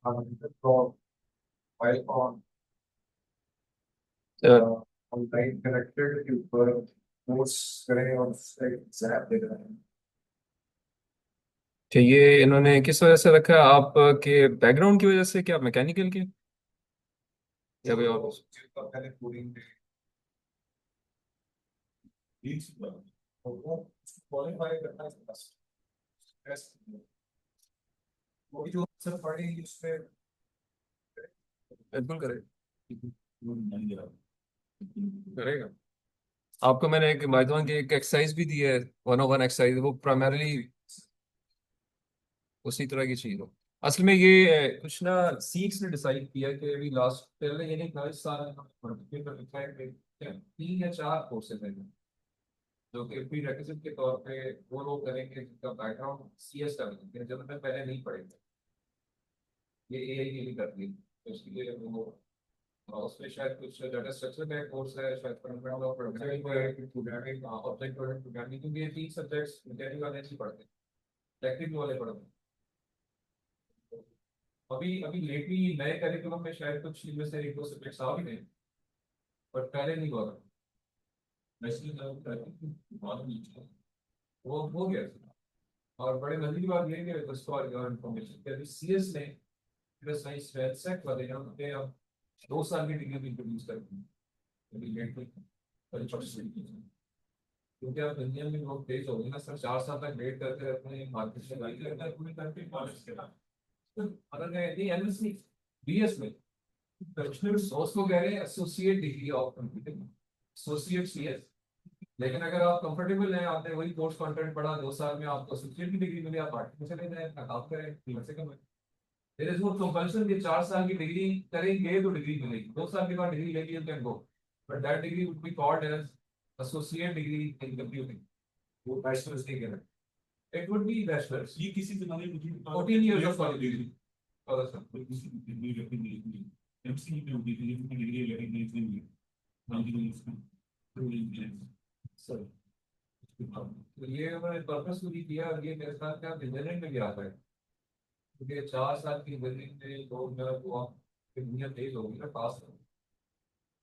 from Icon online connected के ऊपर notes करें और एग्जाम दे रहे हैं। तो ये इन्होंने किस वजह से रखा है? आपके बैकग्राउंड की वजह से, क्या मैकेनिकल की या कोई और? जिनका पहले कोडिंग वो क्वालिफाई करना है बस। वो जो सर पढ़ेंगे उसमें बिल्कुल करेगा। आपको मैंने एक माइथन की एक एक्सरसाइज भी दी है, 101 एक्सरसाइज, वो प्राइमरली उसी तरह की चीज हो। असल में ये कुछ ना सीट्स ने डिसाइड किया कि अभी लास्ट पहले ये नहीं था, इस साल पेपर लिखा है कि क्या 3 या 4 कोर्सेज हैं जो कि प्री रेक्विजिट के तौर पे वो लोग करेंगे जिनका बैकग्राउंड सीएस का है, जब मैं पहले नहीं पढ़े थे। ये एआई के लिए कर दी, तो इसलिए वो उसमें शायद कुछ डाटा स्ट्रक्चर का कोर्स है, शायद fundamental of programming, object oriented programming, क्योंकि ये 3 सब्जेक्ट्स मैकेनिकल वाले नहीं पढ़ते, टेक्निकल वाले पढ़ते हैं। अभी अभी लेटली नए करिकुलम में शायद कुछ इनमें से 1-2 सब्जेक्ट्स आ भी गए, बट पहले नहीं हुआ था। नेशनल लेवल पर बहुत नीचे वो हो गया था। और बड़े मजे की बात ये है कि दोस्तों और इन्फॉर्मेशन कि अभी सीएस ने साइंस सेट वाले यहाँ पे अब 2 साल की डिग्री भी इंट्रोड्यूस करती है अभी लेटली, क्योंकि अब दुनिया में लोग तेज हो गए ना सर, 4 साल तक वेट करते अपने मार्केट से लाइक करता है पूरी करके कॉलेज के बाद। तो अगर मैं यदि एमएससी बीएस में बैचलर सोर्स को कह रहे हैं associate degree of computing, associate CS. लेकिन अगर आप कंफर्टेबल हैं, आपने वही कोर्स कंटेंट पढ़ा 2 साल में, आपको एसोसिएट की डिग्री मिली, आप आर्ट में चले जाए, अपना काम करें, कीमत से कम है। देयर इज नो कंपल्सन कि 4 साल की डिग्री करेंगे तो डिग्री मिलेगी, 2 साल के बाद डिग्री लेगी, you can go, but that degree would be called as associate degree in computing. वो बैचलर्स नहीं कह रहे, इट वुड बी बैचलर्स। ये किसी जमाने में 14 इयर्स ऑफ कॉलेज डिग्री और सर किसी डिग्री लेकिन नहीं एमसीए में होती थी, लेकिन डिग्री लेकिन नहीं सर। तो ये उन्होंने पर्पसफुली किया, और ये मेरे साथ क्या इंजीनियरिंग में भी आता है, क्योंकि 4 साल की इंजीनियरिंग में लोग मेरा तो आप दुनिया तेज होगी ना, पास हो।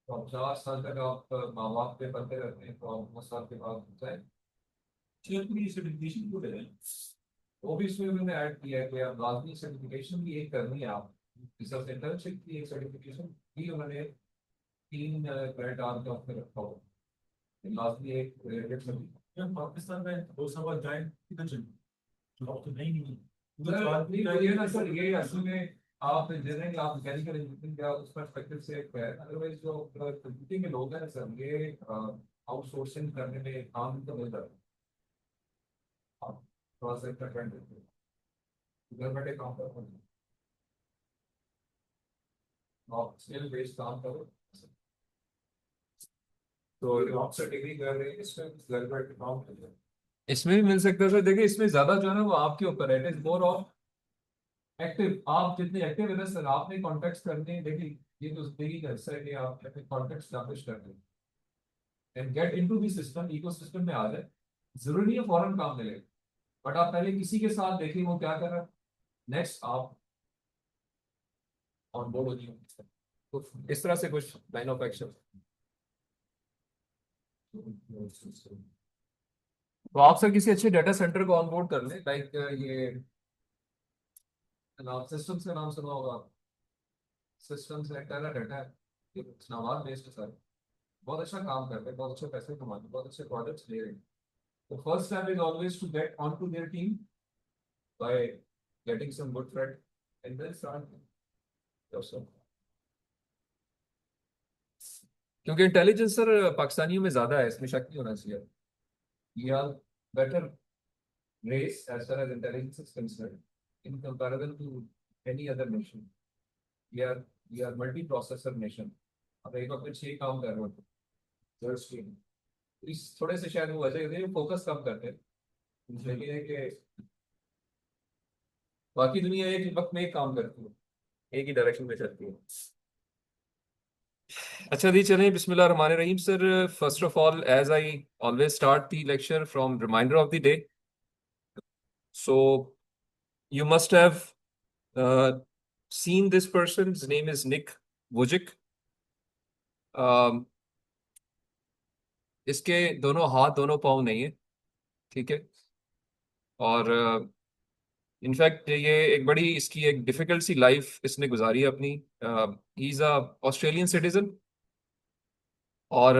तो आप 4 साल तक आप माँ बाप पे पढ़ते रहते हैं, तो आप 9 साल के बाद होता है पूरी सर्टिफिकेशन को दे। वो भी इसमें उन्होंने ऐड किया है कि आप लाजमी सर्टिफिकेशन भी एक करनी है, आप रिसर्च इंटर्नशिप की एक सर्टिफिकेशन भी उन्होंने 3 क्रेडिट आवर का उसमें रखा हुआ है, लाजमी एक क्रेडिट सर्टिफिकेट। पाकिस्तान में 2 साल बाद जाए कितना चाहिए, जॉब तो नहीं मिली। नहीं, ये ना सर, ये असल में आप इंजीनियरिंग, आप मैकेनिकल इंजीनियरिंग का उस पर्सपेक्टिव से एक है, अदरवाइज जो कंप्यूटिंग के लोग हैं ना सर, ये आउटसोर्सिंग करने में काम तो मिल जाता है। आप थोड़ा सा इतना घर बैठे काम करो, आप स्किल बेस्ड काम करो, तो आप से डिग्री कर रहे हैं, इसमें घर बैठे काम करो। इसमें भी मिल सकता है सर, देखिए इसमें ज्यादा जो है ना वो आपके ऊपर है, it is more of active, आप जितने एक्टिव है ना सर, आपने कॉन्टेक्ट करने हैं, देखिए ये तो देखिए हिस्सा है कि आप अपने कॉन्टेक्ट स्टैब्लिश कर दें and get into the system, ecosystem में आ जाए। जरूरी नहीं है फौरन काम मिले, बट आप पहले किसी के साथ देखिए वो क्या कर रहा है, नेक्स्ट आप ऑन बोर्ड हो जाइए। तो इस तरह से कुछ लाइन ऑफ एक्शन। तो आप सर किसी अच्छे डाटा सेंटर को ऑनबोर्ड कर लें, लाइक ये नाम सिस्टम्स का नाम सुना होगा, सिस्टम्स है, टेरा डाटा है, ये इस्लामाबाद बेस्ड है सर, बहुत अच्छा काम करते हैं, बहुत अच्छे पैसे कमाते हैं, बहुत अच्छे प्रोडक्ट्स ले रहे हैं। तो first step is always to get on to their team by getting some good friend and then start yourself. क्योंकि इंटेलिजेंस सर पाकिस्तानियों में ज्यादा है, इसमें शक नहीं होना चाहिए। We are better race as far as intelligence is concerned in comparison to any other nation. We are we are multi-processor nation. अब एक वक्त में 6 काम कर रहे होते हैं, इस थोड़े से शायद वो वजह है फोकस कम करते हैं, लेकिन है कि बाकी दुनिया एक वक्त में एक काम करती है, एक ही डायरेक्शन में चलती है। अच्छा जी, चलें, बिस्मिल्लाह रहमान रहीम sir. First of all, as I always start the lecture from reminder of the day, so you must have uh, seen this person. His name is Nick Vujicic. um, इसके दोनों हाथ दोनों पाँव नहीं है, ठीक है। और इनफैक्ट ये एक बड़ी इसकी एक डिफिकल्ट सी लाइफ इसने गुजारी है अपनी। He is a Australian citizen, और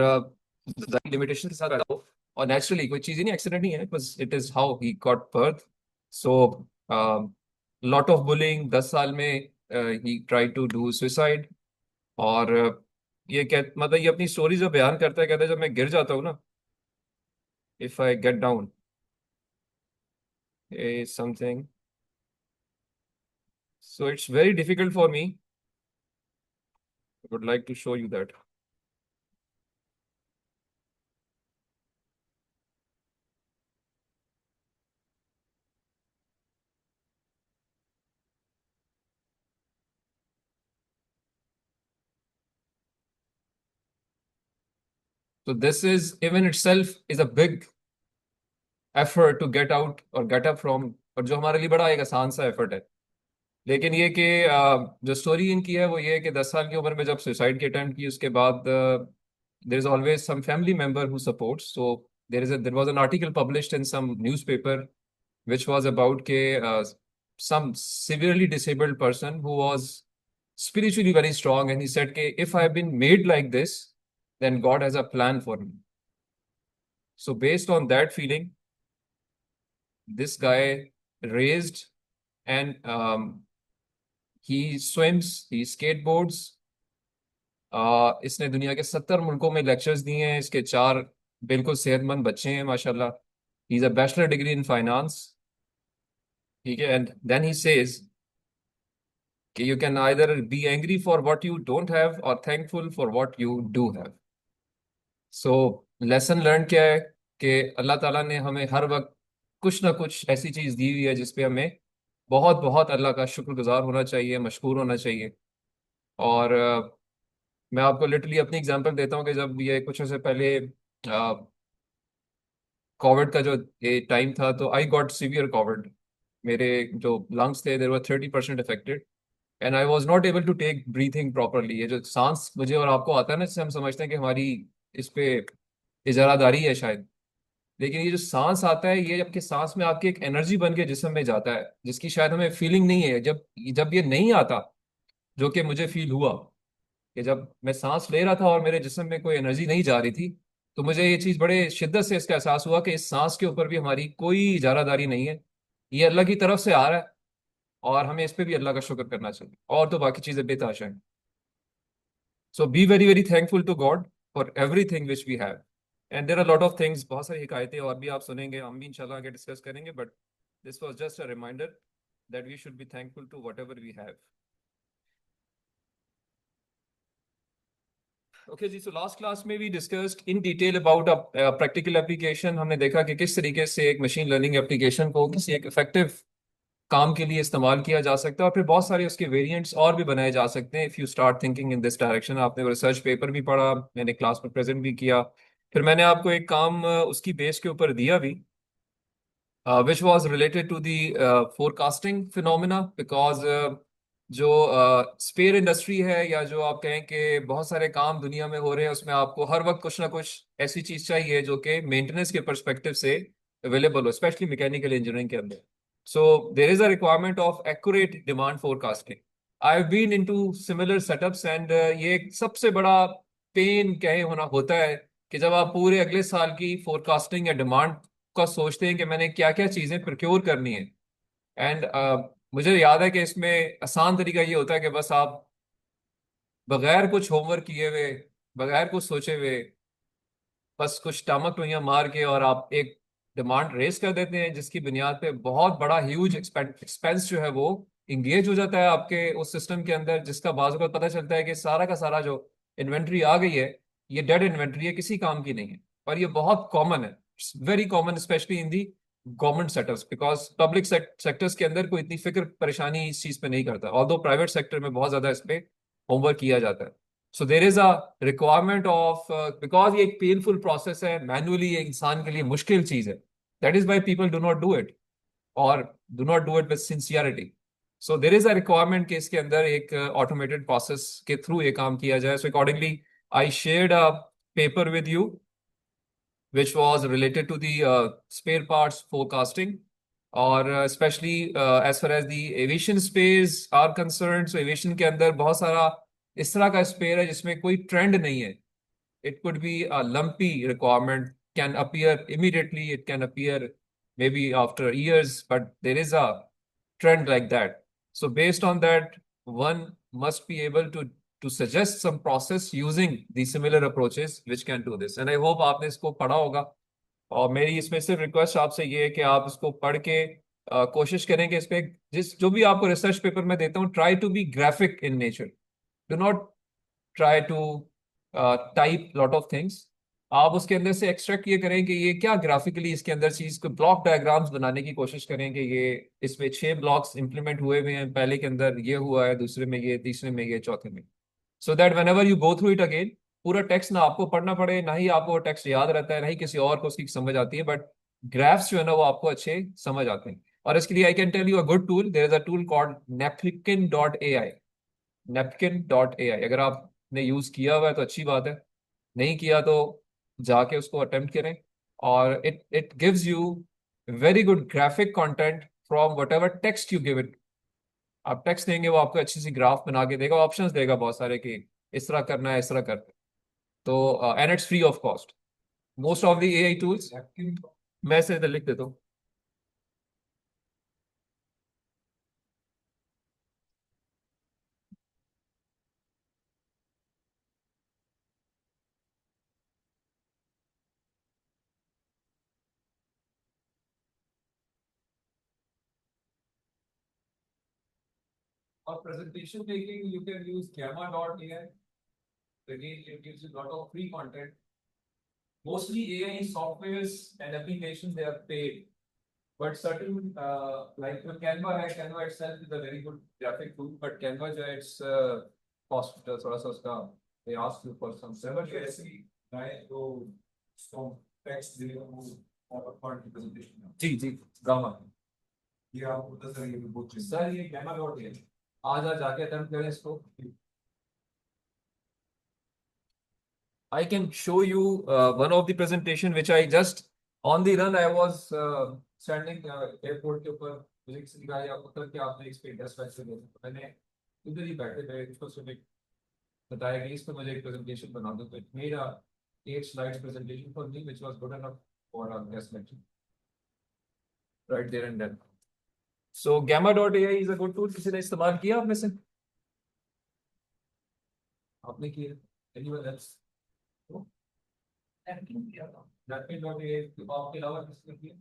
लिमिटेशन के साथ पैदा हो, और नेचुरली कोई चीज ही नहीं, एक्सीडेंट नहीं है, बस it is how he got birth. So lot of bullying, 10 साल में ही ट्राई टू डू सुसाइड। और ये मतलब ये अपनी स्टोरी जो बयान करता है, कहता है जब मैं गिर जाता हूँ ना, if I get down something, so it's very difficult for me. I would like to show you that. So this is even itself is a big effort to get out or get up from, और जो हमारे लिए बड़ा एक आसान सा effort है। लेकिन ये कि जो स्टोरी इनकी है वो ये है कि 10 साल की उम्र में जब सुसाइड की अटेम्प्ट की, उसके बाद there is always some family member who supports. So there was an article published in some newspaper which was about some severely disabled person who was spiritually very strong, and he said कि if I have been made like this, then God has a plan for me. So based on that feeling, this guy raised, and he swims, he skateboards. इसने दुनिया के 70 मुल्कों में lectures दिए हैं, इसके 4 बिल्कुल सेहतमंद बच्चे हैं माशाल्लाह। He is a bachelor degree in finance, ठीक है। एंड देन ही सेज कि you can either be angry for what you don't have or thankful for what you do have. So lesson learn क्या है कि अल्लाह ताला ने हमें हर वक्त कुछ ना कुछ ऐसी चीज़ दी हुई है जिसपे हमें बहुत बहुत अल्लाह का शुक्रगुजार होना चाहिए, मशकूर होना चाहिए। और मैं आपको लिटरली अपनी एग्जांपल देता हूँ कि जब ये कुछ ऐसे पहले कोविड का जो ये टाइम था, तो आई गॉट सीवियर कोविड। मेरे जो लंग्स थे there were 30% affected, and I was not able to take breathing properly. ये जो सांस मुझे और आपको आता है ना, जिससे हम समझते हैं कि हमारी इस पे इजारादारी है शायद, लेकिन ये जो सांस आता है, ये जबकि सांस में आपकी एक एनर्जी बन के जिस्म में जाता है, जिसकी शायद हमें फीलिंग नहीं है। जब जब ये नहीं आता, जो कि मुझे फील हुआ कि जब मैं सांस ले रहा था और मेरे जिस्म में कोई एनर्जी नहीं जा रही थी, तो मुझे ये चीज़ बड़े शिद्दत से इसका एहसास हुआ कि इस सांस के ऊपर भी हमारी कोई इजारादारी नहीं है, ये अल्लाह की तरफ से आ रहा है, और हमें इस पे भी अल्लाह का शुक्र करना चाहिए। और तो बाकी चीज़ें बेतहाशा हैं। So be very very thankful to God for everything which we have. And there are a lot of things, बहुत सारी हिकायतें और भी आप सुनेंगे, हम भी इंशाल्लाह आगे डिस्कस करेंगे, but this was just a reminder that we should be thankful to whatever we have. Okay ji, so last class में we discussed in detail about a practical application. हमने देखा कि किस तरीके से एक मशीन लर्निंग एप्लीकेशन को किसी एक इफेक्टिव काम के लिए इस्तेमाल किया जा सकता है, और फिर बहुत सारे उसके वेरिएंट्स और भी बनाए जा सकते हैं if you start thinking in this direction. आपने वो रिसर्च पेपर भी पढ़ा, मैंने क्लास में प्रेजेंट भी किया, फिर मैंने आपको एक काम उसकी बेस के ऊपर दिया भी, which was related to the forecasting phenomena. Because जो स्पेयर इंडस्ट्री है, या जो आप कहें कि बहुत सारे काम दुनिया में हो रहे हैं, उसमें आपको हर वक्त कुछ ना कुछ ऐसी चीज़ चाहिए जो कि मेंटेनेंस के परस्पेक्टिव से अवेलेबल हो, स्पेशली मैकेनिकल इंजीनियरिंग के अंदर। So there is a requirement of accurate demand forecasting. I've been into similar setups, and ये एक सबसे बड़ा पेन कहे होना होता है कि जब आप पूरे अगले साल की फोरकास्टिंग या डिमांड का सोचते हैं कि मैंने क्या क्या चीज़ें प्रोक्योर करनी है। एंड मुझे याद है कि इसमें आसान तरीका ये होता है कि बस आप बगैर कुछ होमवर्क किए हुए, बगैर कुछ सोचे हुए, बस कुछ टामक टुइयां मार के और आप एक डिमांड रेस कर देते हैं, जिसकी बुनियाद पे बहुत बड़ा ह्यूज एक्सपेंस जो है वो इंगेज हो जाता है आपके उस सिस्टम के अंदर, जिसका बाज़ वक़्त पता चलता है कि सारा का सारा जो इन्वेंट्री आ गई है, ये डेड इन्वेंट्री है, किसी काम की नहीं है। और ये बहुत कॉमन है, it's very common specially in the government sectors, because public sectors के अंदर कोई इतनी फिक्र परेशानी इस चीज़ पे नहीं करता, ऑल्दो प्राइवेट सेक्टर में बहुत ज़्यादा इस पे होमवर्क किया जाता है। So there is a requirement of, because ये एक पेनफुल प्रोसेस है, मैनुअली ये इंसान के लिए मुश्किल चीज है, that is why people do not do it, और do not do it with sincerity. So there is a requirement कि इसके अंदर एक ऑटोमेटेड प्रोसेस के थ्रू ये काम किया जाए. So accordingly I shared a paper with you which was related to the spare parts forecasting, और especially as far as the aviation space are concerned. So aviation के अंदर बहुत सारा इस तरह का स्पेयर है जिसमें कोई ट्रेंड नहीं है. It could be a lumpy requirement, can appear immediately, it can appear maybe after years, but there is a trend like that. So based on that, one must be able to suggest some process using the similar approaches which can do this. And I hope आपने इसको पढ़ा होगा. और मेरी इसमें सिर्फ request आपसे ये है कि आप इसको पढ़ के कोशिश करें कि इस पे जिस जो भी आपको रिसर्च पेपर में देता हूँ, try to be graphic in nature. Do not try to type lot of things. आप उसके अंदर से एक्सट्रैक्ट ये करें कि ये क्या ग्राफिकली इसके अंदर चीज को ब्लॉक डायग्राम्स बनाने की कोशिश करें कि ये इसमें 6 ब्लॉक्स इंप्लीमेंट हुए हुए हैं. पहले के अंदर ये हुआ है, दूसरे में ये, तीसरे में ये, चौथे में. So that when ever you go through it again, पूरा टेक्स्ट ना आपको पढ़ना पड़े, ना ही आपको वो टेक्स्ट याद रहता है, ना ही किसी और को उसकी समझ आती है, बट ग्राफ्स जो है ना वो आपको अच्छे समझ आते हैं. और इसके लिए I can tell you a good tool. There is a tool called napkin.ai. napkin.ai अगर आपने यूज किया हुआ है तो अच्छी बात है, नहीं किया तो जाके उसको अटेम्प्ट करें. और it it gives you very good graphic content from what ever text you give it. आप टेक्स्ट देंगे वो आपको अच्छी सी ग्राफ बना के देगा, ऑप्शंस देगा बहुत सारे कि इस तरह करना है, इस तरह करना है. तो and it's free of cost. Most of the AI tools मैं से इधर लिख देता हूँ. और presentation making you can use gamma.ai. Again, it gives you a lot of free content. Mostly AI softwares and applications, they are paid, but certain like the Canva है, Canva itself is a very good graphic tool, but Canva जो है it's cost थोड़ा सा उसका, they ask you for some server ये ऐसी गाय तो उसको टेक्स्ट देगा वो PowerPoint की presentation में. जी जी गामा. ये आपको बता सर ये बहुत चीज़. सर ये gamma डॉट है, आज आज जाके अटेम्प्ट करें इसको. I can show you one of the presentation which I just on the run I was standing airport के ऊपर मुझे किसी ने कहा या उतर के आपने इस पे 10 पैसे दे. तो मैंने उधर ही बैठे थे उसको सिर्फ बताया कि इस पे मुझे एक प्रेजेंटेशन बना दो. तो it made a 8 slides presentation for me which was good enough for a guest lecture right there and then. So gamma.ai is a good tool. किसी ने इस्तेमाल किया आप में से? आपने किया? Anyone else? आपके अलावा किसने किया?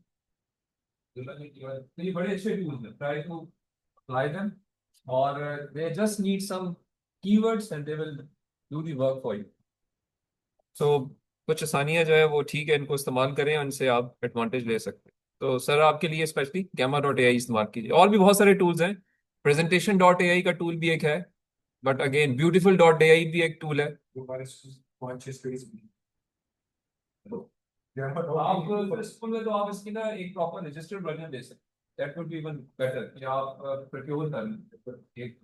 तो ये बड़े अच्छे टूल्स हैं. ट्राई टू अप्लाई देम और they just need some keywords and they will do the work for you. So कुछ आसानियां जो है वो ठीक है, इनको इस्तेमाल करें, उनसे आप एडवांटेज ले सकते हैं. तो सर आपके लिए स्पेशली gamma.ai इस्तेमाल कीजिए. और भी बहुत सारे टूल्स हैं. presentation.ai का टूल भी एक है, बट अगेन beautiful.ai भी एक टूल है. हमारे 5-6 पेज भी. आप स्कूल में तो आप इसकी ना एक प्रॉपर रजिस्टर्ड वर्जन दे सकते हैं. That would be even better कि आप प्रोक्योर कर लें एक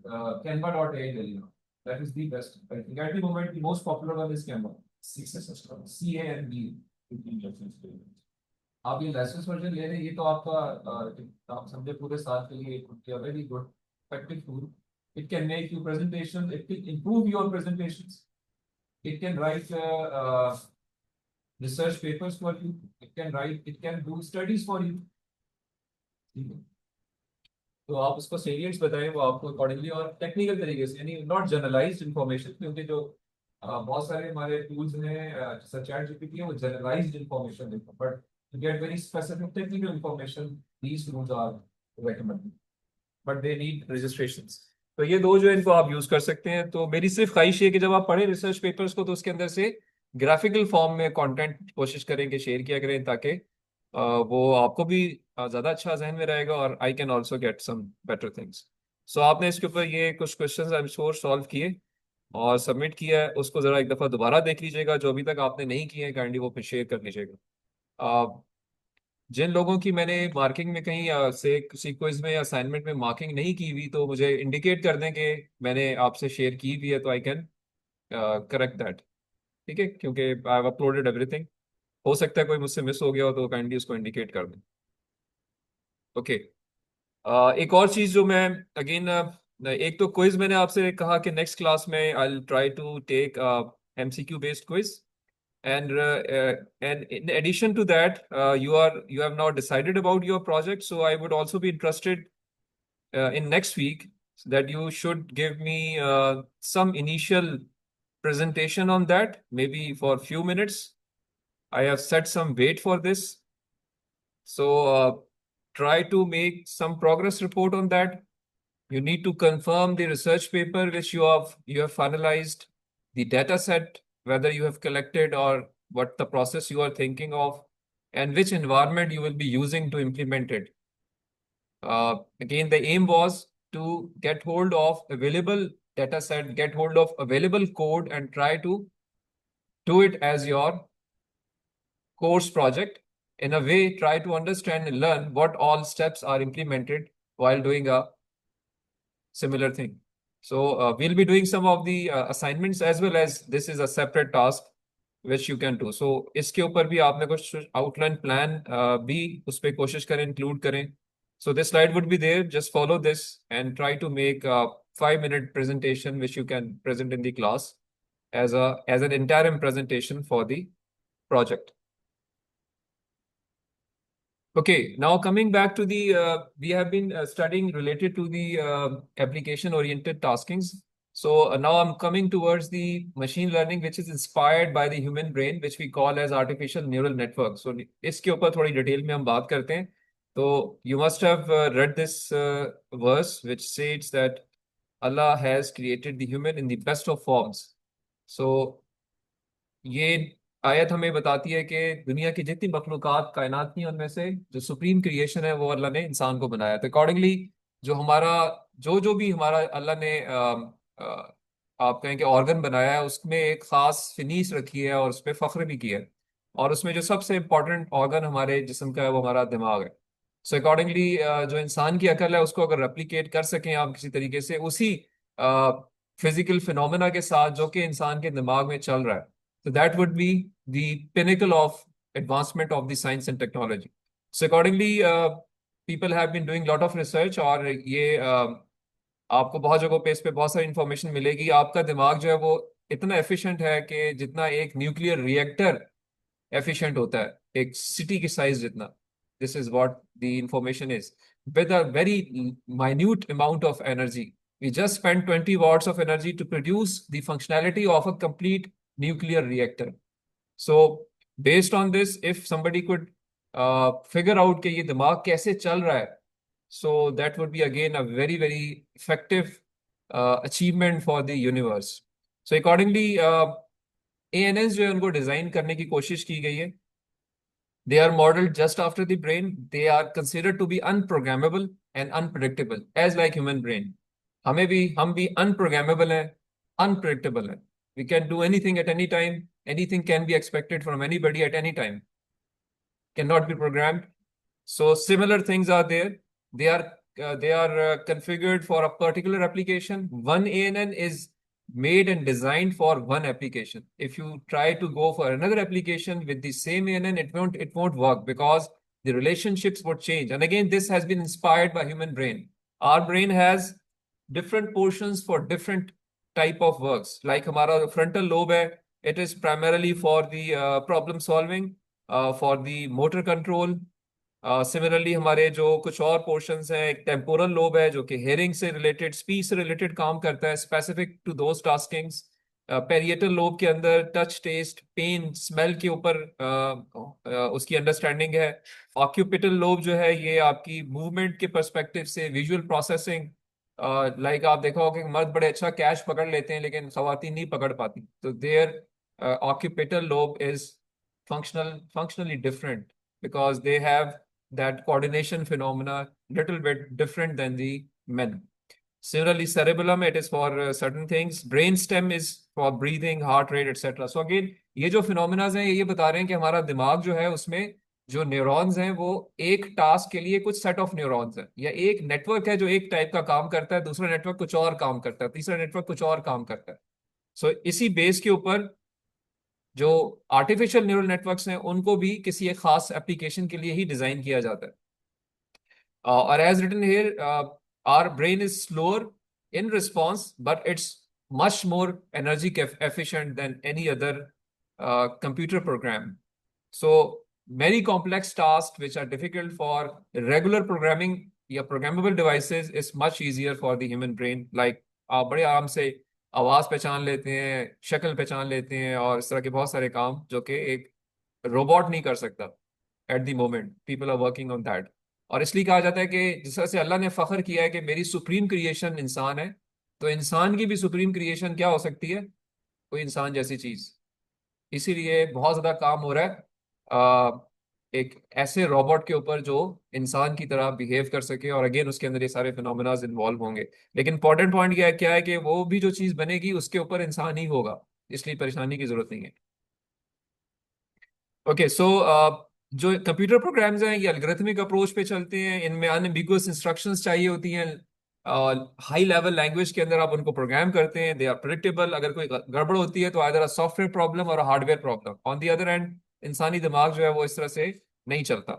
canva.ai ले लेना. That is the best. I think eight the moment the most popular one is canva. CANV. आप ये लाइसेंस वर्जन ले रहे हैं, ये तो आपका आप समझे पूरे साल के लिए very good effective tool. It can make you presentation, it can improve your presentations, it can write research papers for you, it can do studies for you. तो आप उसको सेलियंट्स बताएं वो आपको अकॉर्डिंगली और टेक्निकल तरीके से, यानी नॉट जनरलाइज्ड इंफॉर्मेशन. क्योंकि जो बहुत सारे हमारे टूल्स हैं जैसे चैट जीपीटी है वो जनरलाइज्ड इंफॉर्मेशन देता है, but to get very specific technical information these tools are recommended, but they need registrations. तो ये दो जो है इनको आप यूज कर सकते हैं. तो मेरी सिर्फ ख्वाहिश है कि जब आप पढ़ें रिसर्च पेपर्स को तो उसके अंदर से ग्राफिकल फॉर्म में कंटेंट कोशिश करें कि शेयर किया करें, ताकि वो आपको भी ज़्यादा अच्छा जहन में रहेगा और I can also get some better things. So आपने इसके ऊपर ये कुछ questions I am sure solve किए और सबमिट किया है. उसको ज़रा एक दफ़ा दोबारा देख लीजिएगा. जो अभी तक आपने नहीं किए हैं काइंडली वो फिर शेयर कर लीजिएगा. जिन लोगों की मैंने मार्किंग में कहीं से किसी क्विज में या असाइनमेंट में मार्किंग नहीं की हुई, तो मुझे इंडिकेट कर दें कि मैंने आपसे शेयर की हुई है, तो आई कैन करेक्ट दैट। ठीक है, क्योंकि आई हैव अपलोडेड एवरीथिंग। हो सकता है कोई मुझसे मिस हो गया हो, तो काइंडली उसको इंडिकेट कर दें। ओके। एक और चीज जो मैं अगेन, एक तो क्विज मैंने आपसे कहा कि नेक्स्ट क्लास में I try to take MCQ based quiz, and in addition to that, you have now decided about your project, so I would also be interested in next week that you should give me some initial presentation on that, maybe for a few minutes. I have set some weight for this, so try to make some progress report on that. You need to confirm the research paper which you have finalized, the data set, whether you have collected or what the process you are thinking of, and which environment you will be using to implement it. Again, the aim was to get hold of available data set, get hold of available code, and try to do it as your course project. In a way, try to understand and learn what all steps are implemented while doing a similar thing. So we'll be doing some of the assignments as well, as this is a separate task which you can do. So इसके ऊपर भी आपने कुछ outline plan भी उस पे कोशिश करें, include करें. So this slide would be there. Just follow this and try to make a 5-minute presentation which you can present in the class as an interim presentation for the project. Okay, now coming back to we have been studying related to the application-oriented taskings. So now I'm coming towards the machine learning, which is inspired by the human brain, which we call as artificial neural network. So इसके ऊपर थोड़ी detail में हम बात करते हैं. तो you must have read this verse, which states that Allah has created the human in the best of forms. So ये आयत हमें बताती है कि दुनिया की जितनी मखलूकात कायनात की, उनमें से जो सुप्रीम क्रिएशन है वो अल्लाह ने इंसान को बनाया। तो अकॉर्डिंगली जो हमारा जो जो भी हमारा अल्लाह ने आप कहें कि ऑर्गन बनाया है, उसमें एक खास फिनीस रखी है और उस पर फख्र भी किया है। और उसमें जो सबसे इम्पोर्टेंट ऑर्गन हमारे जिस्म का है वो हमारा दिमाग है। सो अकॉर्डिंगली जो इंसान की अकल है उसको अगर रेप्लिकेट कर सकें आप किसी तरीके से उसी फिजिकल फिनोमेना के साथ जो कि इंसान के दिमाग में चल रहा है, so that would be the pinnacle of advancement of the science and technology. So accordingly, people have been doing lot of research, और ये आपको बहुत जगहों पे इस पे बहुत सारी इंफॉर्मेशन मिलेगी। आपका दिमाग जो है वो इतना एफिशिएंट है कि जितना एक न्यूक्लियर रिएक्टर एफिशिएंट होता है, एक सिटी की साइज जितना। This is what the information is, with a very minute amount of energy we just spent 20 watts of energy to produce the functionality of a complete nuclear reactor. So based on this, if somebody could figure out कि ये दिमाग कैसे चल रहा है, so that would be again a very very effective achievement for the universe. So accordingly, ANNs जो है उनको डिजाइन करने की कोशिश की गई है. They are modeled just after the brain. They are considered to be unprogrammable and unpredictable, as like human brain. हम भी unprogrammable हैं, unpredictable हैं. We can do anything at any time. Anything can be expected from anybody at any time. Cannot be programmed. So similar things are there. They are configured for a particular application. One ANN is made and designed for one application. If you try to go for another application with the same ANN, it won't work because the relationships would change. And again, this has been inspired by human brain. Our brain has different portions for different type of works. Like हमारा frontal lobe है, it is primarily for the problem solving, for the motor control. Similarly हमारे जो कुछ और portions हैं, एक temporal lobe है जो कि हेयरिंग से रिलेटेड, स्पीच से रिलेटेड काम करता है, specific to those taskings. Parietal lobe के अंदर टच, टेस्ट, पेन, स्मेल के ऊपर उसकी अंडरस्टैंडिंग है। ऑक्यूपिटल लोब जो है ये आपकी मूवमेंट के पर्सपेक्टिव से विजुअल प्रोसेसिंग, लाइक आप देखा होगा कि मर्द बड़े अच्छा कैश पकड़ लेते हैं लेकिन खवातीन नहीं पकड़ पाती, तो there occipital lobe is functionally different because they have that coordination phenomena little bit different than the men. Similarly, cerebellum, it is for certain things. Brain stem is for breathing, heart rate, etc. So again, ये जो phenomena हैं ये बता रहे हैं कि हमारा दिमाग जो है उसमें जो न्यूरॉन्स हैं वो एक टास्क के लिए कुछ सेट ऑफ न्यूरॉन्स हैं, या एक नेटवर्क है जो एक टाइप का काम करता है, दूसरा नेटवर्क कुछ और काम करता है, तीसरा नेटवर्क कुछ और काम करता है। सो इसी बेस के ऊपर जो आर्टिफिशियल न्यूरल नेटवर्क्स हैं उनको भी किसी एक खास एप्लीकेशन के लिए ही डिजाइन किया जाता है। Or as written here, our brain is slower in response, but it's much more energy efficient than any other computer program. So many complex tasks which are difficult for regular programming या programmable devices is much easier for the human brain. Like आप बड़े आराम से आवाज पहचान लेते हैं, शक्ल पहचान लेते हैं, और इस तरह के बहुत सारे काम जो कि एक रोबोट नहीं कर सकता। At the moment people are working on that. और इसलिए कहा जाता है कि जिस तरह से अल्लाह ने फख्र किया है कि मेरी सुप्रीम क्रिएशन इंसान है, तो इंसान की भी सुप्रीम क्रिएशन क्या हो सकती है? कोई इंसान जैसी चीज। इसीलिए बहुत ज्यादा काम हो रहा है एक ऐसे रोबोट के ऊपर जो इंसान की तरह बिहेव कर सके, और अगेन उसके अंदर ये सारे फिनोमेनाज इन्वॉल्व होंगे। लेकिन इंपॉर्टेंट पॉइंट क्या है कि वो भी जो चीज बनेगी उसके ऊपर इंसान ही होगा, इसलिए परेशानी की जरूरत नहीं है। ओके, सो जो कंप्यूटर प्रोग्राम्स हैं ये अल्गोरिथमिक अप्रोच पे चलते हैं, इनमें अनएम्बिगुअस इंस्ट्रक्शंस चाहिए होती हैं। हाई लेवल लैंग्वेज के अंदर आप उनको प्रोग्राम करते हैं, दे आर प्रिडिक्टेबल। अगर कोई गड़बड़ होती है तो आइदर सॉफ्टवेयर प्रॉब्लम और hardware problem. On the other hand इंसानी दिमाग जो है वो इस तरह से नहीं चलता।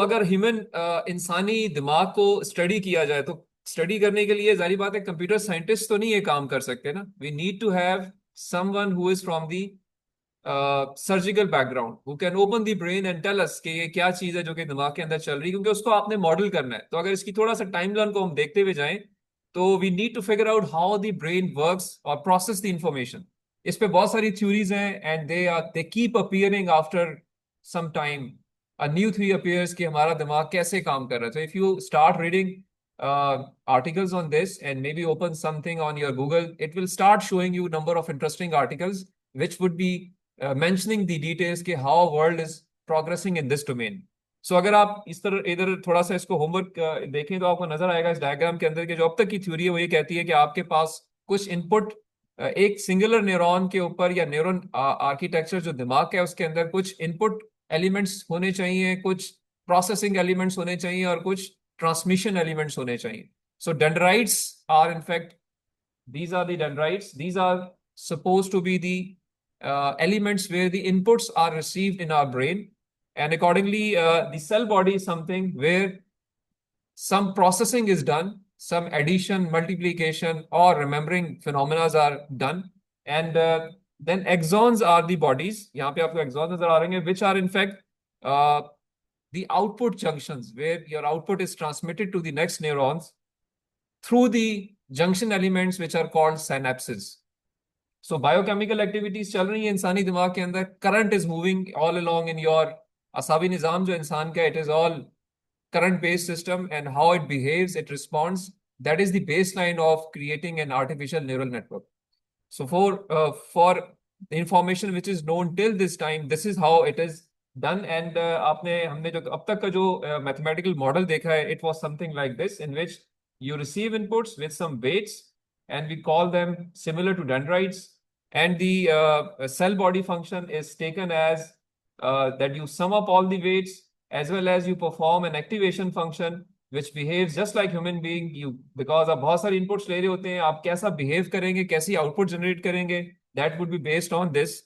अगर ह्यूमन इंसानी दिमाग को स्टडी किया जाए तो स्टडी करने के लिए जारी बात है कंप्यूटर साइंटिस्ट तो नहीं ये काम कर सकते ना। We need to have someone who is from the surgical background who can open the brain and tell us कि ये क्या चीज है जो कि दिमाग के अंदर चल रही है, क्योंकि उसको आपने मॉडल करना है। तो अगर इसकी थोड़ा सा टाइमलाइन को हम देखते हुए जाएं तो we need to figure out how the brain works और प्रोसेस द इंफॉर्मेशन। इस पे बहुत सारी थ्योरीज हैं and they keep appearing after some time. A new theory appears कि हमारा दिमाग कैसे काम कर रहा है। तो if you start reading articles on this and maybe open something on your Google, it will start showing you number of interesting articles which would be mentioning the details कि how world is progressing in this domain. So अगर आप इस तरह इधर थोड़ा सा इसको homework देखें तो आपको नजर आएगा इस डायग्राम के अंदर कि जो अब तक की थ्योरी है वो ये कहती है कि आपके पास कुछ इनपुट एक सिंगुलर न्यूरॉन के ऊपर या न्यूरॉन आर्किटेक्चर जो दिमाग है उसके अंदर कुछ इनपुट एलिमेंट्स होने चाहिए, कुछ प्रोसेसिंग एलिमेंट्स होने चाहिए और कुछ ट्रांसमिशन एलिमेंट्स होने चाहिए। So dendrites are in fact these are the dendrites. These are supposed to be the elements where the inputs are received in our brain. And accordingly, the cell body is something where some processing is done, some addition, multiplication, or remembering phenomena are done. And then axons are the bodies. यहाँ पे आपको axons नजर आ रहे हैं, which are in fact uh, the output junctions where your output is transmitted to the next neurons through the junction elements which are called synapses. So biochemical activities चल रही हैं इंसानी दिमाग के अंदर, current is moving all along in your असाबी निज़ाम जो इंसान का, it is all current based system, and how it behaves, it responds. That is the baseline of creating an artificial neural network. So for the information which is known till this time, this is how it is done. And आपने हमने जो अब तक का जो mathematical model देखा है, it was something like this, in which you receive inputs with some weights, and we call them similar to dendrites. And the cell body function is taken as that you sum up all the weights as well as you perform an activation function which behaves just like human being. You because आप बहुत सारे inputs ले रहे होते हैं, आप कैसा behave करेंगे, कैसी output generate करेंगे, that would be based on this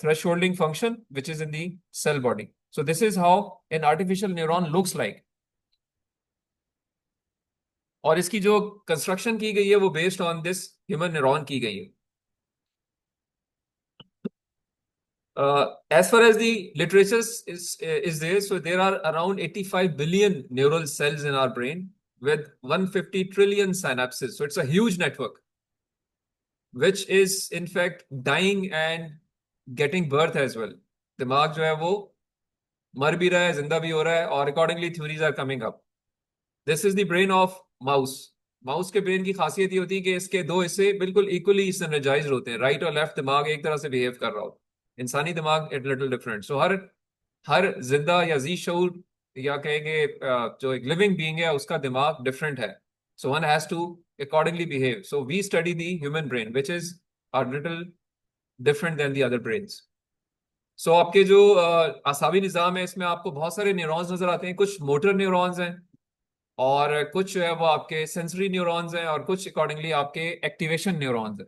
thresholding function which is in the cell body. So this is how an artificial neuron looks like. और इसकी जो कंस्ट्रक्शन की गई है वो based on this human neuron की गई है। As far as the literature is there, so there are around 85 billion neural cells in our brain with 150 trillion synapses. So it's a huge network, which is in fact dying and getting birth as well. दिमाग जो है वो मर भी रहा है, जिंदा भी हो रहा है, और accordingly theories are coming up. This is the brain of mouse. Mouse के ब्रेन की खासियत ये होती है कि इसके दो हिस्से बिल्कुल इक्वली सिनर्जाइज्ड होते हैं। राइट और लेफ्ट दिमाग एक तरह से बिहेव कर रहा होता है। इंसानी दिमाग इट लिटिल डिफरेंट। सो हर हर जिंदा या जी शऊर या कहेंगे जो एक लिविंग बीइंग है उसका दिमाग डिफरेंट है। So one has to accordingly behave. So we study the human brain, which is are little different than the other brains. सो आपके जो आसावी निज़ाम है इसमें आपको बहुत सारे न्यूरॉन्स नजर आते हैं, कुछ मोटर न्यूरॉन्स हैं और कुछ जो है वो आपके सेंसरी न्यूरॉन्स हैं और कुछ अकॉर्डिंगली आपके एक्टिवेशन न्यूरॉन्स हैं.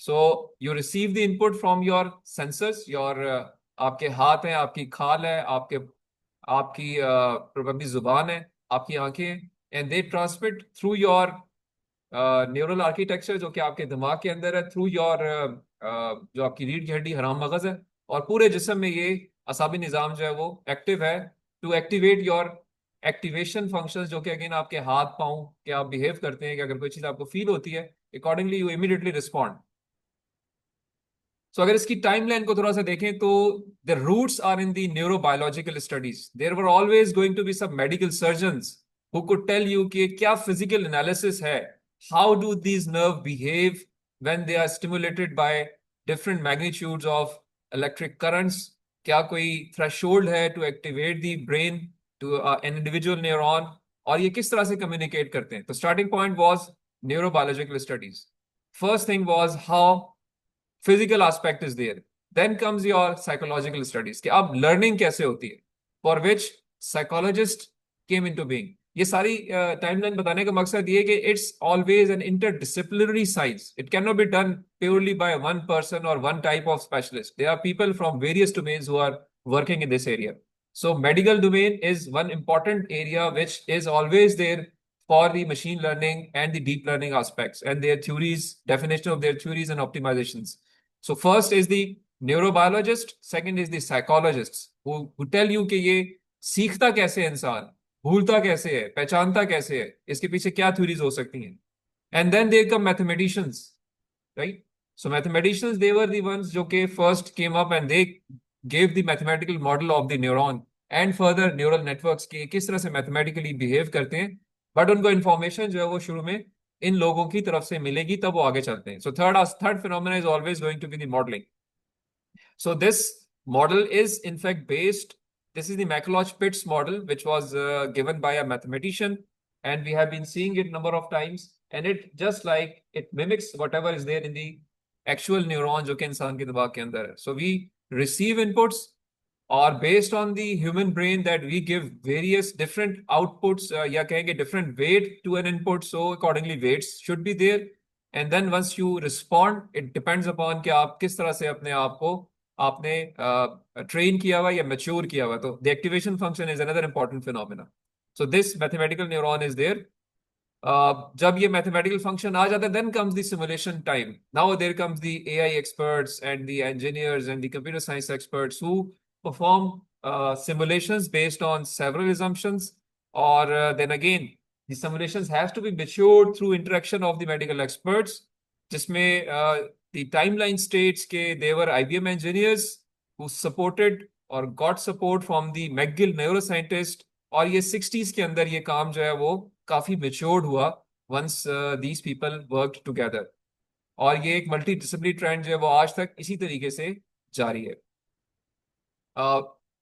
So you receive the input from your sensors, your आपके हाथ हैं, आपकी खाल है, आपके आपकी प्रोबेबली जुबान है, आपकी आंखें, and they transmit through your neural architecture जो कि आपके दिमाग के अंदर है, थ्रू योर जो आपकी रीढ़ की हड्डी हराम मगज है, और पूरे जिस्म में ये असाबी निज़ाम जो है वो एक्टिव है to activate your activation functions, जो कि अगेन आपके हाथ पांव के आप बिहेव करते हैं कि अगर कोई चीज़ आपको फील होती है accordingly you immediately respond. So अगर इसकी टाइमलाइन को थोड़ा सा देखें तो the roots are in the neurobiological studies. There were always going to be sub medical surgeons who could tell you कि क्या फिजिकल एनालिसिस है, how do these nerve behave when they are stimulated by different magnitudes of electric currents, क्या कोई threshold है to activate the brain to an individual neuron, और ये किस तरह से कम्युनिकेट करते हैं. तो starting point was neurobiological studies. First thing was how physical aspect is there. Then comes your psychological studies कि अब लर्निंग कैसे होती है, for which psychologist came into being. ये सारी टाइमलाइन बताने का मकसद ये कि it's always an interdisciplinary science. It can not be done purely by one person और one type of specialist. There are people from various domains who are working in this area. So medical domain is one important area which is always there for the machine learning and the deep learning aspects and their theories, definition of their theories and optimizations. So first is the neurobiologist, second is the psychologists who tell you कि ये सीखता कैसे है इंसान, भूलता कैसे है, पहचानता कैसे है, इसके पीछे क्या थ्योरीज हो सकती हैं. And then there come mathematicians, right? So mathematicians, they were the ones जो के first came up and they gave the mathematical model of the neuron and further neural networks के किस तरह से mathematically behave करते हैं, बट उनको information जो है वो शुरू में इन लोगों की तरफ से मिलेगी तब वो आगे चलते हैं. So third phenomena is always going to be the modeling. So this model is in fact based, this is the McLeod-Pitts model which was given by a mathematician, and we have been seeing it number of times, and it just like it mimics whatever is there in the actual neuron जो कि इंसान के दिमाग के अंदर है. So we receive inputs, or based on the human brain that we give various different outputs, या कहेंगे different weight to an input, so accordingly weights should be there, and then once you respond it depends upon कि आप किस तरह से अपने आप को आपने ट्रेन किया हुआ या मैच्योर किया हुआ. तो the activation function is another important phenomena. So this mathematical neuron is there. जब ये mathematical function आ जाता है then comes the simulation time. Now there comes the AI experts and the engineers and the computer science experts who perform simulations based on several assumptions, or then again the simulations have to be matured through interaction of the medical experts, जिसमें the timeline states के they were IBM engineers who supported or got support from the McGill neuroscientist, और ये 60s के अंदर ये काम जो है वो काफी matured हुआ once these people worked together, और ये एक मल्टी डिसिप्लिनरी ट्रेंड जो है वो आज तक इसी तरीके से जारी है.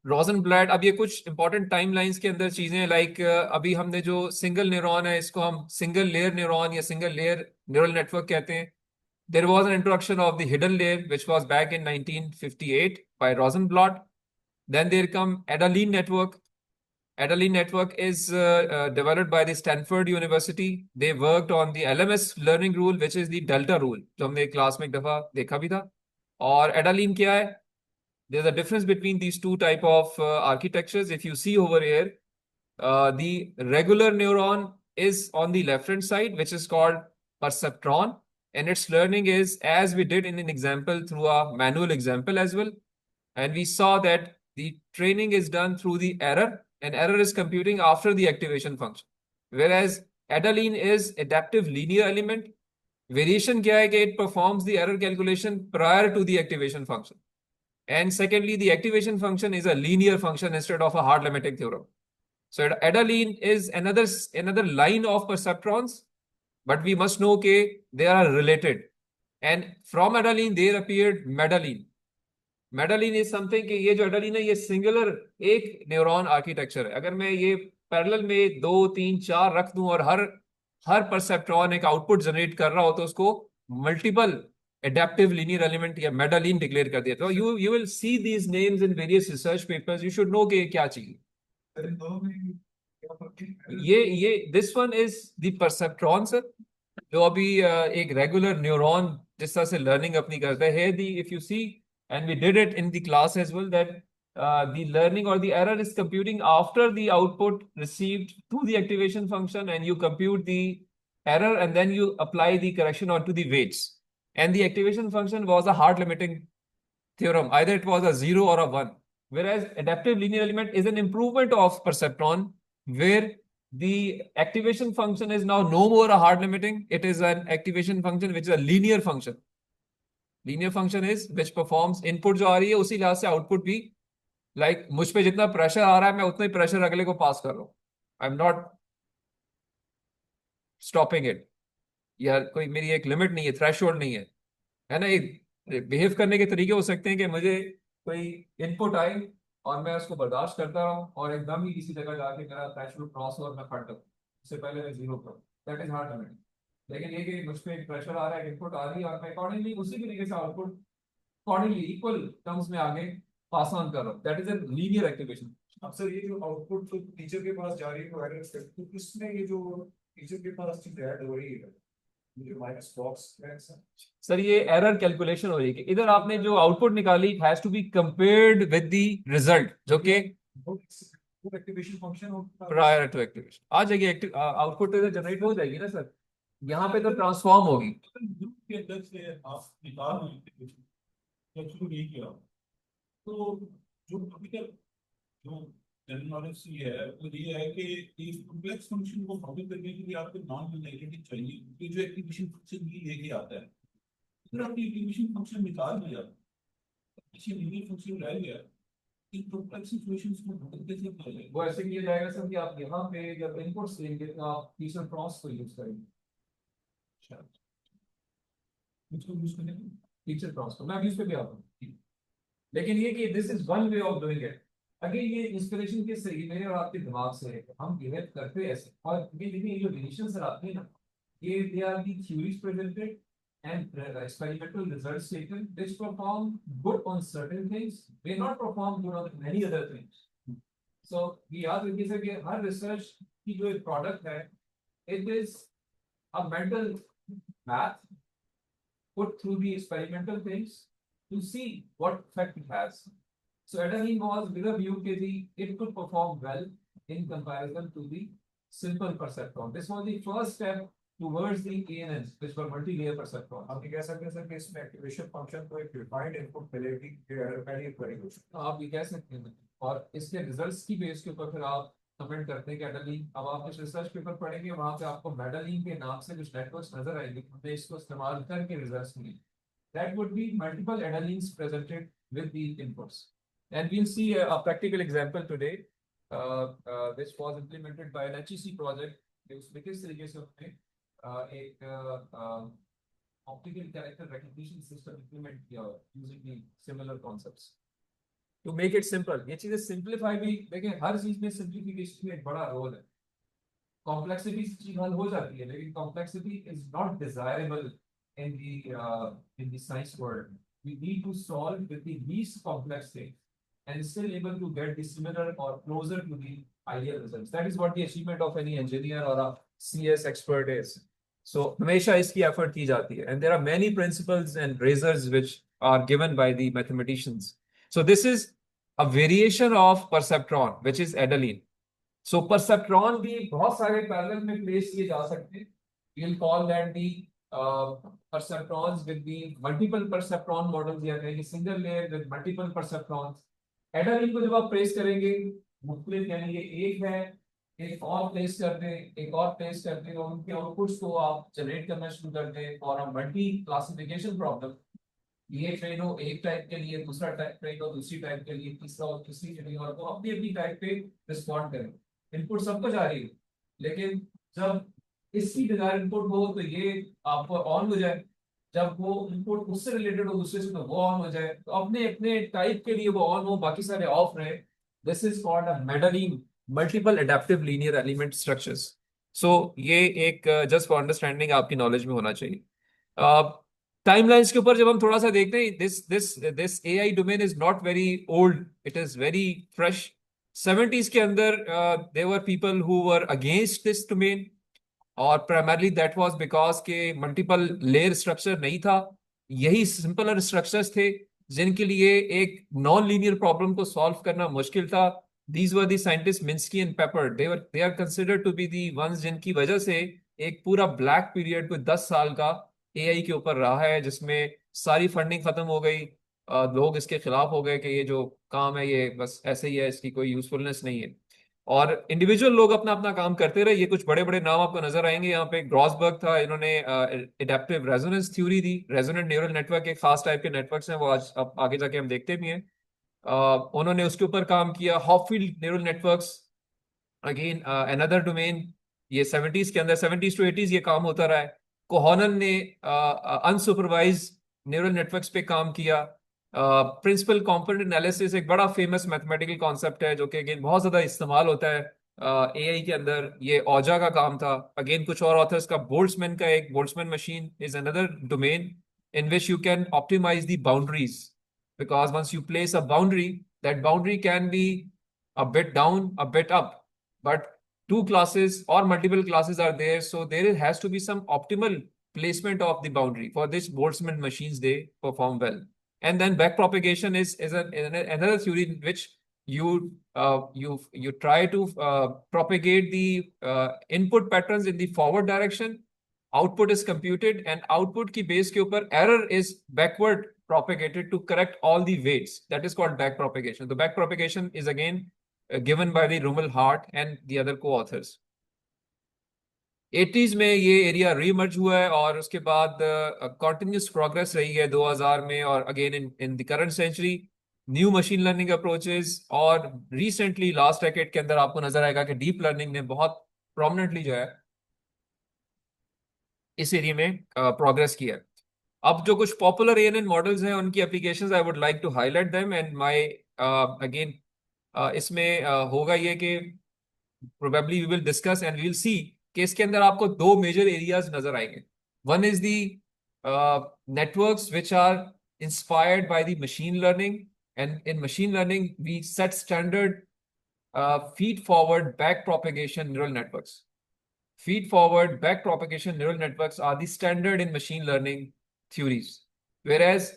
रोजनब्लैट, अब ये कुछ इंपॉर्टेंट टाइमलाइंस के अंदर चीजें लाइक अभी हमने जो सिंगल न्यूरॉन है इसको हम सिंगल लेयर न्यूरॉन या सिंगल लेयर न्यूरल नेटवर्क कहते हैं. There was an introduction of the hidden layer, which was back in 1958 by Rosenblatt. Then there come Adeline network. Adeline network is developed by the Stanford University. They worked on the LMS learning rule, which is the delta rule, जो हमने class में एक दफा देखा भी था. और Adeline क्या है? There's a difference between these two type of architectures. If you see over here, the regular neuron is on the left hand side, which is called perceptron, and its learning is as we did in an example through a manual example as well, and we saw that the training is done through the error, and error is computing after the activation function, whereas Adeline is adaptive linear element. Variation क्या है कि it performs the error calculation prior to the activation function, and secondly the activation function is a linear function instead of a hard limiting theorem. So Adeline is another line of perceptrons, but we must know that they are related. And from Adeline there appeared Madeline. Madeline is something कि ये जो Adeline है ये singular एक neuron architecture है. अगर मैं ये पैरेलल में 2 3 4 रख दूं और हर परसेप्ट्रॉन एक आउटपुट जनरेट कर रहा हो तो उसको मल्टीपल adaptive linear element या मेडालिन डिक्लेयर कर दिया, तो you will see these names in various research papers. You should know कि ये क्या चीज है। ये this one is the perceptron sir, जो अभी एक रेगुलर न्यूरॉन जिस तरह से लर्निंग अपनी करता है, the if you see and we did it in the class as well that the learning or the error is computing after the output received to the activation function, and you compute the error and then you apply the correction onto the weights. And the activation function was a hard limiting theorem, either it was a 0 or a 1, whereas adaptive linear element is an improvement of perceptron, where the activation function is now no more a hard limiting, it is an activation function which is a linear function. Linear function is which performs input जो आ रही है उसी लिहाज से output भी, like मुझ पे जितना प्रेशर आ रहा है मैं उतना ही प्रेशर अगले को पास कर रहा हूँ, I am not stopping it, या कोई मेरी एक लिमिट नहीं है, थ्रेशोल्ड नहीं है ना। एक बिहेव करने के तरीके हो सकते हैं कि मुझे कोई इनपुट आए और मैं उसको बर्दाश्त करता रहूं और एकदम ही किसी जगह जाके मेरा थ्रेशोल्ड क्रॉस हो और मैं फट जाऊं, उससे पहले मैं जीरो करूं, दैट इज हार्ड लिमिट। लेकिन ये कि मुझ पे एक प्रेशर आ रहा है, इनपुट आ रही है और मैं अकॉर्डिंगली उसी तरीके से आउटपुट अकॉर्डिंगली इक्वल टर्म्स में आगे पास ऑन कर रहा हूं, that is a linear activation. अब सर ये जो आउटपुट तो टीचर के पास जा रही है तो एरर तो इसमें ये जो टीचर के पास चीज ऐड हो रही है, ये जो माइनस बॉक्स है सर, सर ये एरर कैलकुलेशन हो रही है कि इधर आपने जो आउटपुट निकाली has to be compared with the result जो कि वो एक्टिवेशन फंक्शन होता है प्रायर टू एक्टिवेशन आ जाएगी, एक्टिव आउटपुट तो इधर जनरेट हो जाएगी ना सर, यहाँ पे तो ट्रांसफॉर्म होगी। ग्रुप के अंदर से आप निकाल रहे हैं, जब शुरू नहीं किया तो जो टिपिकल जो जनरल नॉलेज सी है वो ये है कि इस कॉम्प्लेक्स फंक्शन को मॉडल करने के लिए आपको नॉन यूनिटी चाहिए, क्योंकि जो एक्टिवेशन फंक्शन ये लेके आता है अगर आपने एक्टिवेशन फंक्शन निकाल दिया पीछे लीनियर फंक्शन रह गया, इन कॉम्प्लेक्स सिचुएशंस को मॉडल कैसे करेंगे? वो ऐसे किया जाएगा सर कि आप यहाँ पे जब इनपुट्स लेंगे तो आप फीचर क्रॉस को यूज करेंगे, इसको यूज करेंगे फीचर क्रॉस को मैं अभी इस पे भी आता हूँ, लेकिन ये कि this is one way of doing it. Again ये इंस्पिरेशन किस से, मेरे और आपके दिमाग से है, हम बिहेव करते ऐसे, और ये देखिए जो रिलेशन सर आते हैं ना, ये they are the theories presented and experimental results taken which perform good on certain things, may not perform good on many other things. So we याद रखिए सर कि हर रिसर्च की जो एक प्रोडक्ट है, it is a mental math put through the experimental things to see what effect it has. So Adaline was with a view that it could perform well in comparison to the simple perceptron. This was the first step towards the ANNs, which were multi-layer perceptrons. हम ये कह सकते हैं sir कि इसमें activation function को एक defined input मिलेगी कि एरर वैल्यू करेगी, आप ये कह सकते हैं, और इसके रिजल्ट्स की बेस के ऊपर फिर आप कमेंट करते हैं कि एडालीन, अब आप कुछ रिसर्च पेपर पढ़ेंगे वहां पे आपको मेडालीन के नाम से कुछ नेटवर्क्स नजर आएंगे, हमने इसको इस्तेमाल करके रिजल्ट्स मिले, that would be multiple adalines presented with the inputs. And we'll see a practical example today, which was implemented by an HEC project. उसमें किस तरीके से हमने एक optical character recognition system implement किया using the similar concepts to make it simple. ये चीजें simplify भी, देखिए हर चीज में simplification में एक बड़ा रोल है, complexity चीज हल हो जाती है, लेकिन complexity is not desirable in the science world. We need to solve with the least complex thing and still able to get the similar or closer to the ideal results. That is what the achievement of any engineer or a CS expert is. So हमेशा इसकी effort की जाती है, and there are many principles and razors which are given by the mathematicians. So this is a variation of perceptron, which is adaline. So perceptron भी बहुत सारे parallel में place किए जा सकते हैं. We'll call that the perceptrons with the multiple perceptron models, या कहेंगे single layer with multiple perceptrons. एडालीन को जब आप प्लेस करेंगे, मुख्तलिफ यानी ये एक है, एक और प्लेस कर दें, एक और प्लेस कर दें, और उनके आउटपुट्स को आप जनरेट करना शुरू कर दें for a multi classification problem. ये ट्रेन हो एक टाइप के लिए, दूसरा टाइप ट्रेन हो दूसरी टाइप के लिए, तीसरा और तीसरी के लिए, और वो अपनी अपनी टाइप पे रिस्पॉन्ड करें। इनपुट सबको जा रही है, लेकिन जब इसकी डिजायर इनपुट हो तो ये आपको ऑन हो जाए, जब वो इनपुट उससे रिलेटेड हो दूसरे से तो वो ऑन हो जाए, तो अपने अपने टाइप के लिए वो ऑन हो, बाकी सारे ऑफ रहे। This is called a Madaline multiple adaptive linear element structures. So ये एक जस्ट फॉर अंडरस्टैंडिंग आपकी नॉलेज में होना चाहिए। टाइमलाइंस के ऊपर जब हम थोड़ा सा देखते हैं, this AI domain is not very old, it is very fresh. 70s के अंदर there were people who were against this domain, और प्राइमरली दैट वाज बिकॉज के मल्टीपल लेयर स्ट्रक्चर नहीं था। यही सिंपलर स्ट्रक्चर्स थे जिनके लिए एक नॉन लीनियर प्रॉब्लम को सॉल्व करना मुश्किल था। These were the scientist Minsky and Papert, they are considered to be the ones जिनकी वजह से एक पूरा ब्लैक पीरियड को 10 साल का एआई के ऊपर रहा है, जिसमें सारी फंडिंग खत्म हो गई। लोग इसके खिलाफ हो गए कि ये जो काम है ये बस ऐसे ही है, इसकी कोई यूजफुलनेस नहीं है। और इंडिविजुअल लोग अपना अपना काम करते रहे। ये कुछ बड़े बड़े नाम आपको नजर आएंगे यहाँ पे। ग्रॉसबर्ग था, इन्होंने एडेप्टिव रेजोनेंस थ्योरी दी। रेजोनेंट न्यूरल नेटवर्क एक खास टाइप के नेटवर्क्स हैं, वो आज अब आगे जाके हम देखते भी हैं। उन्होंने उसके ऊपर काम किया। Hopfield neural networks, again another domain. ये 70s के अंदर, 70s टू 80s ये काम होता रहा है। कोहनन ने अनसुपरवाइज न्यूरल नेटवर्क्स पे काम किया। प्रिंसिपल कंपोनेंट एनालिसिस एक बड़ा फेमस मैथमेटिकल कॉन्सेप्ट है जो कि अगेन बहुत ज्यादा इस्तेमाल होता है एआई के अंदर। ये ओजा का काम था। अगेन कुछ और ऑथर्स का, बोल्ट्जमैन का, एक Boltzmann machine is another domain in which you can optimize the boundaries, because once you place a boundary, that boundary can be a bit down, a bit up, but two classes or multiple classes are there, so there has to be some optimal placement of the boundary. For this Boltzmann machines, they perform well. And then backpropagation is another theory in which you try to propagate the input patterns in the forward direction. Output is computed and output की base के ऊपर error is backward propagated to correct all the weights. That is called back propagation. The back propagation is again given by the Rummel Hart and the other co-authors. 80s में ये area रीमर्ज हुआ है और उसके बाद continuous progress रही है 2000 में, और again in the current century new machine learning approaches, और रिसेंटली लास्ट डेकेड के अंदर आपको नजर आएगा कि डीप लर्निंग ने बहुत प्रोमिनेंटली जो है इस एरिया में प्रोग्रेस किया। अब जो कुछ पॉपुलर एएनएन मॉडल्स हैं उनकी applications I would like to highlight them and my again इसमें होगा ये कि probably we will discuss and we will see कि इसके अंदर आपको दो मेजर एरियाज नजर आएंगे। One is the networks which are inspired by the machine learning, and in machine learning we set standard feed forward back propagation neural networks. Feed forward back propagation neural networks are the standard in machine learning theories, whereas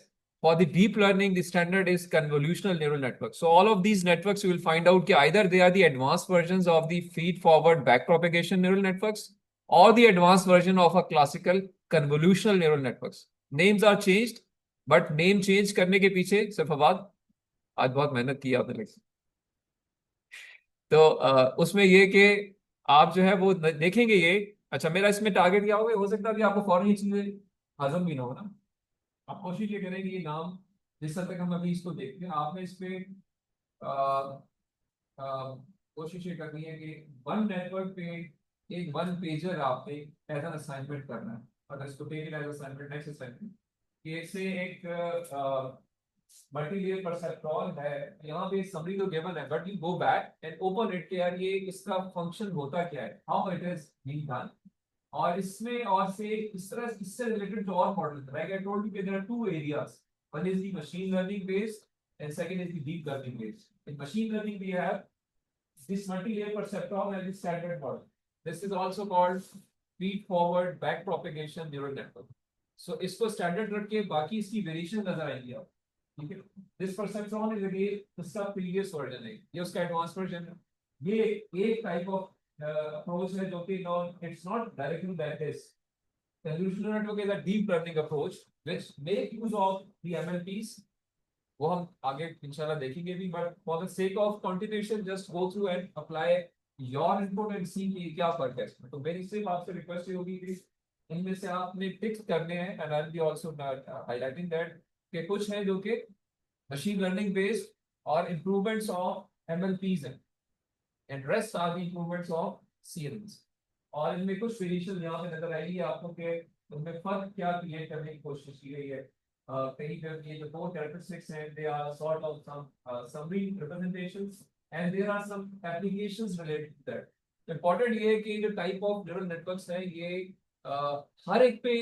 for the deep learning the standard is convolutional neural networks. So all of these networks you will find out that either they are the advanced versions of the feed forward back propagation neural networks or the advanced version of a classical convolutional neural networks. Names are changed, but name change करने के पीछे सिर्फ आज बहुत मेहनत की आपने लगी। तो उसमें ये कि आप जो है वो देखेंगे ये। अच्छा, मेरा इसमें टारगेट क्या होगा, हो सकता है कि आपको फौरन ये चीजें हजम भी ना हो ना। आप कोशिश ये करें कि ये नाम जिस हद तक हम अभी इसको देखते हैं, आपने इस पे कोशिश ये करनी है कि वन नेटवर्क पे एक वन पेजर आपने एज एन असाइनमेंट करना है। अगर इसको take it as assignment, next assignment, कि इससे एक मल्टीलेयर परसेप्ट्रॉन है। यहाँ पे समरी तो गिवन है, but you go back and open it यार ये इसका फंक्शन होता क्या है, how it is being done. और इसमें और से इस तरह इससे रिलेटेड जो और model, like I told you कि there are two areas, one is the machine learning based and second is the deep learning based. In machine learning we have this multilayer perceptron and this standard model. This is also called feed forward back propagation neural network. So इसको standard रख के बाकी इसकी variation नजर आएगी आप। This perceptron is again इसका previous version है, ये उसका advanced version है। ये एक type of approach है जो कि it's not directly like this. Convolutional network is a deep learning approach which make use of the MLPs. वो हम आगे इंशाल्लाह देखेंगे भी, but for the sake of continuation just go through and apply your input and see कि क्या फर्क है इसमें। तो मेरी सिर्फ आपसे रिक्वेस्ट होगी कि इनमें से आपने टिक करने हैं, and I'll be also highlighting that कि कुछ हैं जो कि मशीन लर्निंग बेस्ड और इम्प्रूवमेंट्स ऑफ एमएलपीज हैं, and rest are the improvements of CNNs. और इनमें कुछ वेरिएशन यहाँ पे नजर आएगी आपको कि उनमें फर्क क्या क्रिएट करने की कोशिश की गई है। कहीं पे ये जो फोर कैरेक्टरिस्टिक्स हैं they are sort of some summary representations and there are some applications related to that. Important ये है कि जो टाइप ऑफ न्यूरल नेटवर्क्स हैं ये हर एक पे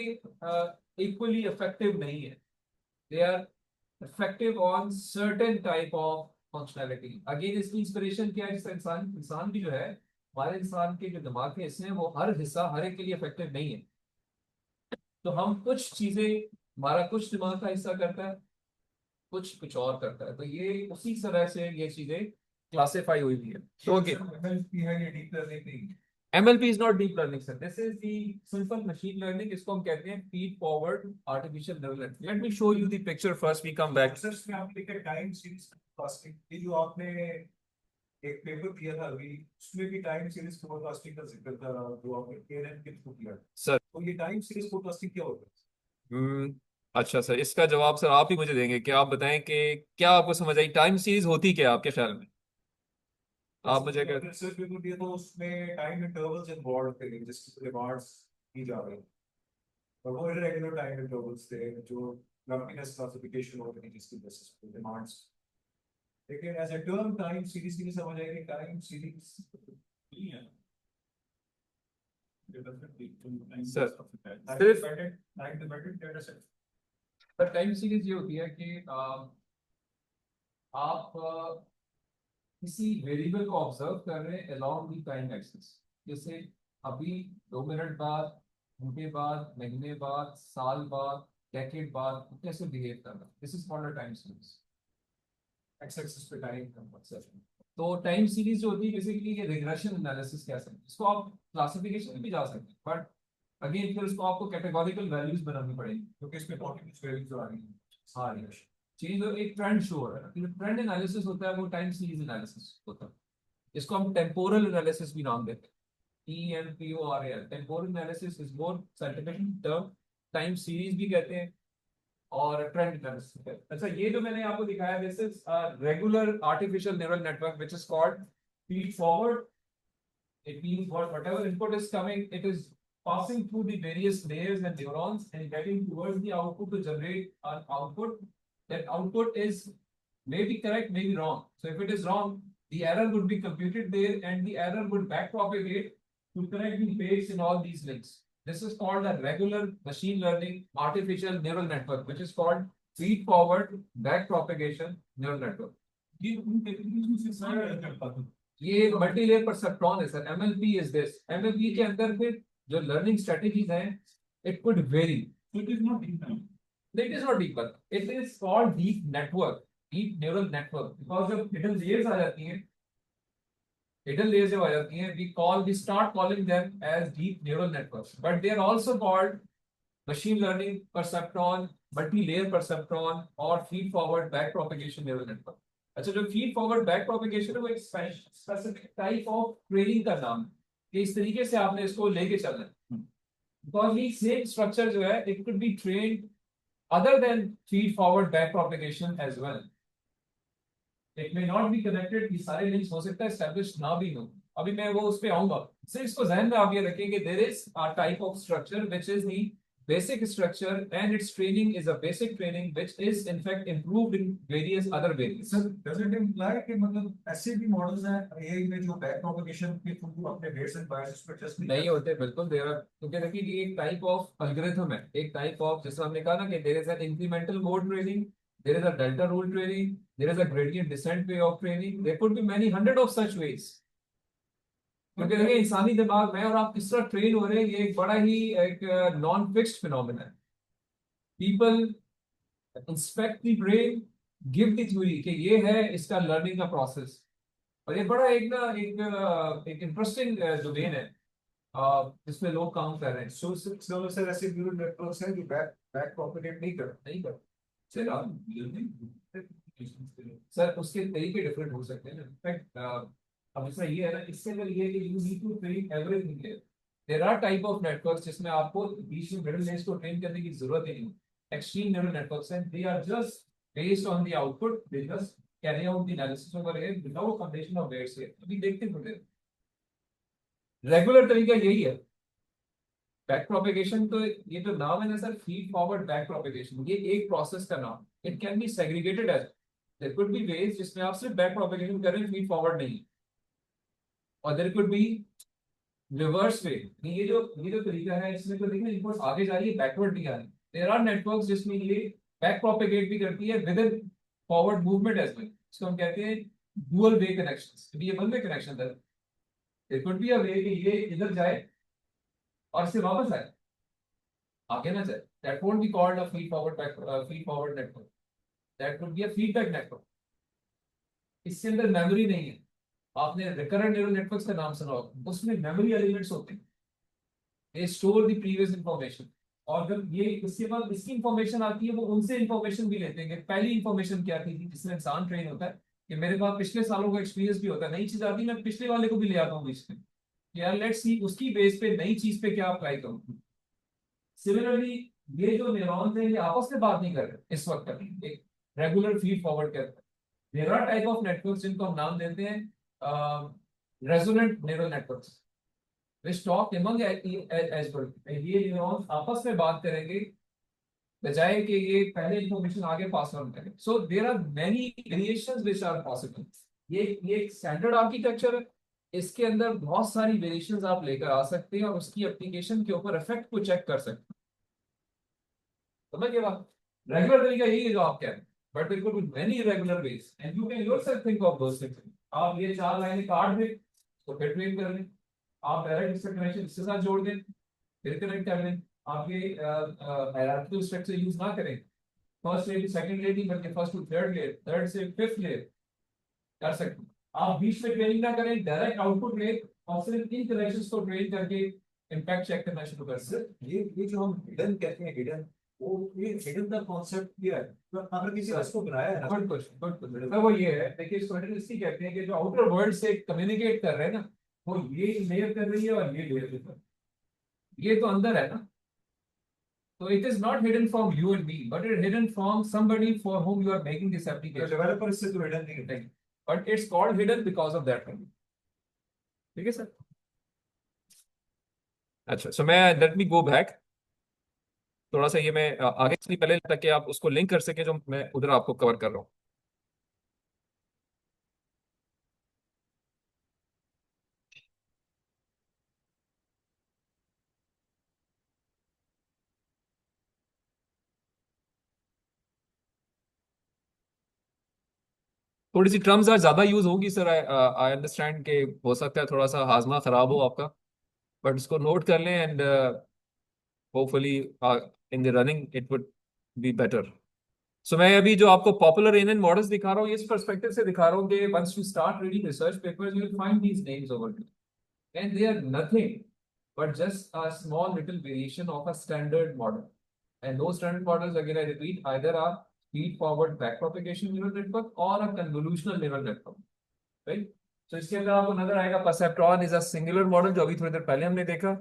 इक्वली इफेक्टिव नहीं है. They are effective on certain type of functionality. Again इसकी इंस्पिरेशन क्या है? जिससे इंसान इंसान भी जो है, हमारे इंसान के जो दिमाग के हिस्से हैं वो हर हिस्सा हर एक के लिए इफेक्टिव नहीं है. तो हम कुछ चीजें, हमारा कुछ दिमाग का हिस्सा करता है, कुछ कुछ और करता है. तो ये उसी तरह से ये चीजें क्लासिफाई हुई हुई है. तो MLP है ये डीप लर्निंग नहीं. MLP is not deep learning, sir. This is the simple machine learning. इसको हम कहते हैं feed forward artificial neural network. Let me show you the picture first. We come back. Sir इसमें आपने देखा टाइम सीरीज फोरकास्टिंग, ये जो आपने एक पेपर किया था अभी, उसमें भी टाइम सीरीज फोरकास्टिंग का जिक्र था जो आपने KNN के थ्रू किया. सर तो ये टाइम सीरीज फोरकास्टिंग क्या होता है? अच्छा सर, इसका जवाब सर आप ही मुझे देंगे. क्या आप बताएं कि क्या आपको समझ आई टाइम सीरीज होती क्या है आपके ख्याल में? आप मुझे अगर रिसर्च पेपर दिया तो उसमें टाइम इंटरवल्स इन्वॉल्व थे जिसकी रिमार्क्स की जा रही, और वो इरेगुलर टाइम इंटरवल्स थे जो लंपीनेस क्लासिफिकेशन होती थी जिसकी बेसिस पे डिमांड्स. लेकिन as a term time series की नहीं समझ आएगी. टाइम सीरीज नहीं है. सर सिर्फ टाइम डिपेंडेंट डेटा सेट. पर टाइम सीरीज ये होती है कि आप किसी वेरिएबल को ऑब्जर्व कर रहे हैं अलोंग द टाइम एक्सिस. जैसे अभी 2 मिनट बाद, घंटे बाद, महीने बाद, साल बाद, डेकेड बाद वो कैसे बिहेव कर रहा है. This is called a time series. X axis पे टाइम कंसेप्ट. तो टाइम सीरीज जो होती है बेसिकली ये रिग्रेशन एनालिसिस कह सकते हैं. इसको आप क्लासिफिकेशन में भी जा सकते हैं, बट अगेन फिर उसको आपको कैटेगोरिकल वैल्यूज बनानी पड़ेगी क्योंकि इसमें कॉन्टिन्यूस वैल्यूज आ रही हैं. हाँ रिग्रेशन चीज. और एक ट्रेंड शो हो रहा है. जो ट्रेंड एनालिसिस होता है वो टाइम सीरीज एनालिसिस होता है. इसको हम टेम्पोरल एनालिसिस भी नाम देते हैं. TEMPORAL. Temporal analysis is more scientific term. Time series भी कहते हैं और ट्रेंड एनालिसिस. अच्छा, ये जो मैंने आपको दिखाया this is regular artificial neural network which is called feed forward. It means whatever input is coming, it is passing through the various layers and neurons and getting towards the output to generate an output. That output is maybe correct, maybe wrong. So if it is wrong, the error would be computed there and the error would backpropagate to correct the fakes in all these links. This is called a regular machine learning artificial neural network, which is called feed forward backpropagation neural network. ये उन techniques से सारे करता था. ये multi layer perceptron है sir. MLP is this. MLP के अंदर फिर जो लर्निंग स्ट्रेटजीज हैं it could vary. So it is not deep time. It is not deep, it is called deep network, deep neural network. Because जब hidden layers आ जाती हैं, hidden layers जब आ जाती हैं, we start calling them as deep neural networks, but they are also called machine learning perceptron, multi layer perceptron और feed forward back propagation neural network. अच्छा, जो फीड फॉरवर्ड बैक प्रोपेगेशन है वो एक स्पेसिफिक टाइप ऑफ ट्रेनिंग का नाम है कि इस तरीके से आपने इसको लेके चलना है. बिकॉज ये सेम स्ट्रक्चर जो है it could be trained other than feed forward back propagation as well. It may not be connected. ये सारे लिंक्स हो सकता है एस्टैब्लिश ना भी हो. अभी मैं वो उस पे आऊंगा. सिर्फ इसको ध्यान में आप ये रखेंगे there is a type of structure which is the basic structure and its training is a basic training which is in fact improved in various other ways. Sir does it imply कि मतलब ऐसे भी models हैं AI में जो back propagation के through अपने weights and biases पर टेस्ट नहीं होते. बिल्कुल देयर आर. क्योंकि देखिए ये एक टाइप ऑफ एल्गोरिथम है, एक टाइप ऑफ, जैसे हमने कहा ना कि there is an incremental mode training, there is a delta rule training, there is a gradient descent way of training. There could be many hundred of such ways. क्योंकि देखिए इंसानी दिमाग में और आप किस तरह ट्रेन हो रहे हैं ये एक बड़ा ही एक नॉन फिक्स्ड फिनोमेना है. People inspect the brain, give the theory कि ये है इसका लर्निंग का प्रोसेस. और ये बड़ा एक ना एक इंटरेस्टिंग डोमेन है जिसमें लोग काम कर रहे हैं. सो सर ऐसे न्यूरल नेटवर्क्स हैं जो बैक प्रोपगेट नहीं कर. सर उसके तरीके डिफरेंट हो सकते हैं. इनफैक्ट अब इसमें ये है ना, इससे अगर ये कि you need to train everything here. There are type of networks जिसमें आपको बीच में मिडिल लेयर्स को ट्रेन करने की जरूरत ही नहीं. एक्सट्रीम न्यूरल नेटवर्क्स हैं, they are just based on the output, they just carry out the analysis over here without computation of weights here. अभी देखते हैं रेगुलर तरीका यही है. बैक प्रोपेगेशन तो ये जो नाम है ना sir, feed forward back propagation, ये एक प्रोसेस का नाम. It can be segregated as there could be ways जिसमें आप सिर्फ बैक प्रोपेगेशन कर रहे हैं, फीड फॉरवर्ड नहीं. और there could be reverse way. ये जो तरीका है इसमें तो देखिए इनपुट आगे जा रही है, बैकवर्ड नहीं आ रही. देयर आर नेटवर्क्स जिसमें ये बैक प्रोपेगेट भी करती है within forward movement as well, इसको हम कहते हैं डुअल वे कनेक्शंस। अभी ये वन वे कनेक्शन है, it could be a way कि ये इधर जाए और इससे वापस आए, आगे ना जाए, that won't be called a feed forward back feed forward network, that would be a feedback network. इसके अंदर मेमोरी नहीं है। आपने रिकरेंट न्यूरल नेटवर्क्स का नाम सुना होगा, उसमें मेमोरी एलिमेंट्स होते हैं, they store the previous information, और जब ये इसके बाद इसकी इंफॉर्मेशन आती है वो उनसे इंफॉर्मेशन भी लेते हैं कि पहली इंफॉर्मेशन क्या थी, जिससे इंसान ट्रेन होता है कि मेरे पास पिछले सालों का एक्सपीरियंस भी होता है, नई चीज आती है मैं पिछले वाले को भी ले आता हूँ बीच में, यार लेट्स सी उसकी बेस पे नई चीज पे क्या अप्लाई करूँ। सिमिलरली ये जो न्यूरॉन्स हैं ये आपस में बात नहीं कर रहे इस वक्त अभी, एक रेगुलर फीड फॉरवर्ड करते हैं। There are type of networks जिनको हम नाम देते हैं resonant neural networks, which talk among as well। ये न्यूरॉन्स आपस में बात करेंगे बजाय कि ये पहले इंफॉर्मेशन आगे पास ऑन करें। So there are many variations which are possible. ये एक स्टैंडर्ड आर्किटेक्चर है, इसके अंदर बहुत सारी वेरिएशंस आप लेकर आ सकते हैं और उसकी एप्लीकेशन के ऊपर इफेक्ट को चेक कर सकते हैं। समझ गए बात? रेगुलर तरीका यही है जो आप कह रहे हैं, but there could be many irregular ways and you can yourself think of those things. आप ये चार लाइनें काट दें तो फिर ट्रेन कर लें, आप डायरेक्ट इसका कनेक्शन इसके साथ जोड़ दें फिर कनेक्ट कर लें। आप ये हायरार्किकल स्ट्रक्चर यूज ना करें, फर्स्ट लेयर सेकंड लेयर नहीं बल्कि first to third layer, third से फिफ्थ लेयर कर सकते हैं। आप बीच में ट्रेनिंग ना करें, डायरेक्ट आउटपुट लें और सिर्फ इन कनेक्शंस को ट्रेन करके इम्पैक्ट चेक करना शुरू कर सकते हैं। ये जो हम हिडन कहते हैं, हिडन, वो ये हिडन का कॉन्सेप्ट क्या है? तो अगर किसी ने इसको बनाया है ना, गुड क्वेश्चन, गुड क्वेश्चन। वो ये है, देखिए इसको हिडन इसलिए कहते हैं कि जो आउटर वर्ल्ड से कम्युनिकेट कर रहे हैं ना, वो ये लेयर कर रही है और ये लेयर कर रही है, ये तो अंदर है ना। So it is not hidden from you and me, but it is hidden from somebody for whom you are making this application. Developer इससे तो हिडन नहीं है। But it's called hidden because of that only. ठीक है sir? अच्छा, so मैं let me go back. थोड़ा सा ये मैं आगे इसलिए पहले ताकि आप उसको लिंक कर सके जो मैं उधर आपको कवर कर रहा हूँ। थोड़ी सी टर्म्स आज ज्यादा यूज होगी सर, आई अंडरस्टैंड के हो सकता है थोड़ा सा हाजमा खराब हो आपका, बट इसको नोट कर लें and hopefully in the running it would be better. So मैं अभी जो आपको पॉपुलर एएनएन मॉडल्स दिखा रहा हूँ इस पर्सपेक्टिव से दिखा रहा हूँ कि once you start reading research papers you will find these names over there and they are nothing but just a small little variation of a standard model. And those standard models, again I repeat, either are feed forward back propagation neural network or a convolutional neural network, right? So इसके अंदर आपको नजर आएगा perceptron is a singular model जो अभी थोड़ी देर पहले हमने देखा।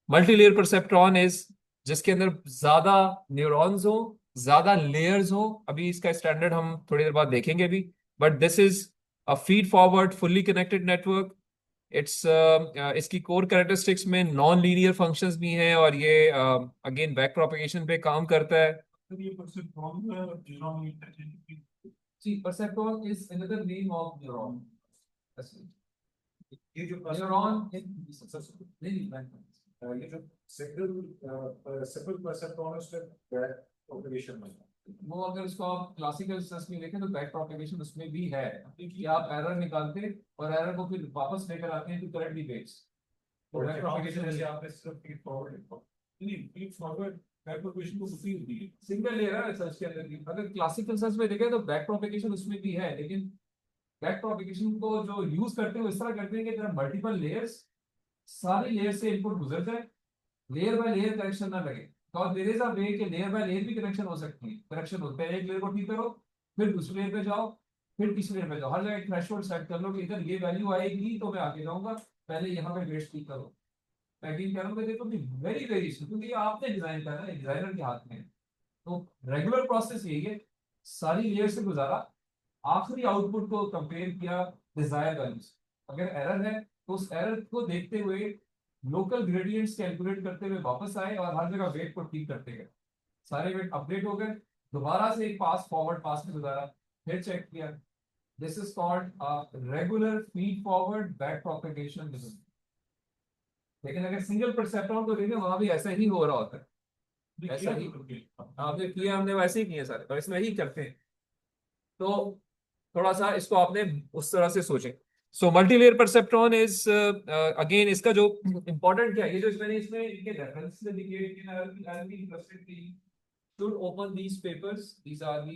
मल्टीलेयर perceptron is जिसके अंदर ज्यादा न्यूरॉन्स हो, ज्यादा लेयर्स हो, अभी इसका स्टैंडर्ड हम थोड़ी देर बाद देखेंगे भी, but this is a feed forward fully connected network. It's इसकी कोर कैरेक्टरिस्टिक्स में नॉन लीनियर फंक्शंस भी हैं और ये अगेन बैक प्रोपेगेशन पे काम करता है। तो ये परसेप्ट्रॉन है और neuron See, perceptron is another name of neuron. ये जो Neuron ये जो सिंपल परसेप्ट्रॉन है उसमें बैक प्रोपगेशन में, वो अगर उसको आप क्लासिकल सेंस में देखें तो बैक प्रोपेगेशन उसमें भी है कि आप एरर निकालते और एरर को फिर वापस लेकर आते हैं टू करेक्ट दी वेट्स। तो बैक प्रोपेगेशन जैसे आपने सिर्फ फीड फॉरवर्ड नहीं फीड फॉरवर्ड बैकप्रोपेगेशन को होती होती है। सिंगल लेयर है रिसर्च के अंदर भी। अगर क्लासिकल सेंस में देखें तो बैक प्रोपेगेशन उसमें भी है, लेकिन बैक प्रोपेगेशन को जो यूज करते हैं वो इस तरह करते हैं कि तेरा मल्टीपल लेयर्स, सारी लेयर से इनपुट गुजर जाए, लेयर बाय लेयर कनेक्शन ना लगे। और देयर इज अ वे कि लेयर बाय लेयर भी कनेक्शन हो सकती है, कनेक्शन होते हैं, एक लेयर को ठीक करो फिर दूसरी लेयर पे जाओ फिर तीसरी लेयर पे जाओ, हर जगह एक थ्रेशोल्ड सेट कर लो कि इधर ये वैल्यू आएगी तो मैं आगे जाऊंगा, पहले यहाँ पे वेट्स ठीक करो। मैं अगेन कह रहा हूँ देखो वेरी वेरिएशन, क्योंकि ये आपने डिजाइन करा है, डिजाइनर के हाथ में है। तो रेगुलर प्रोसेस यही है, सारी लेयर से गुजारा, आखिरी आउटपुट को कंपेयर किया डिजायर वैल्यू से, अगर एरर है तो उस एरर को देखते हुए लोकल ग्रेडियंट्स कैलकुलेट करते हुए वापस आए और हर जगह वेट को ठीक करते गए, सारे वेट अपडेट हो गए, दोबारा से एक पास फॉरवर्ड पास में गुजारा, फिर चेक किया। This is called regular feed forward back propagation design. लेकिन अगर सिंगल परसेप्ट्रॉन को देखें वहां भी ऐसा ही हो रहा होता है, ऐसा ही आपने किया, हमने वैसे ही किए सारे, और इसमें ही करते हैं। तो थोड़ा सा इसको आपने उस तरह से सोचें। सो मल्टीलेयर परसेप्ट्रॉन इज अगेन, इसका जो इंपॉर्टेंट क्या है, ये जो मैंने इसमें इनके रेफरेंस से दिए हैं, should open these papers. These are the,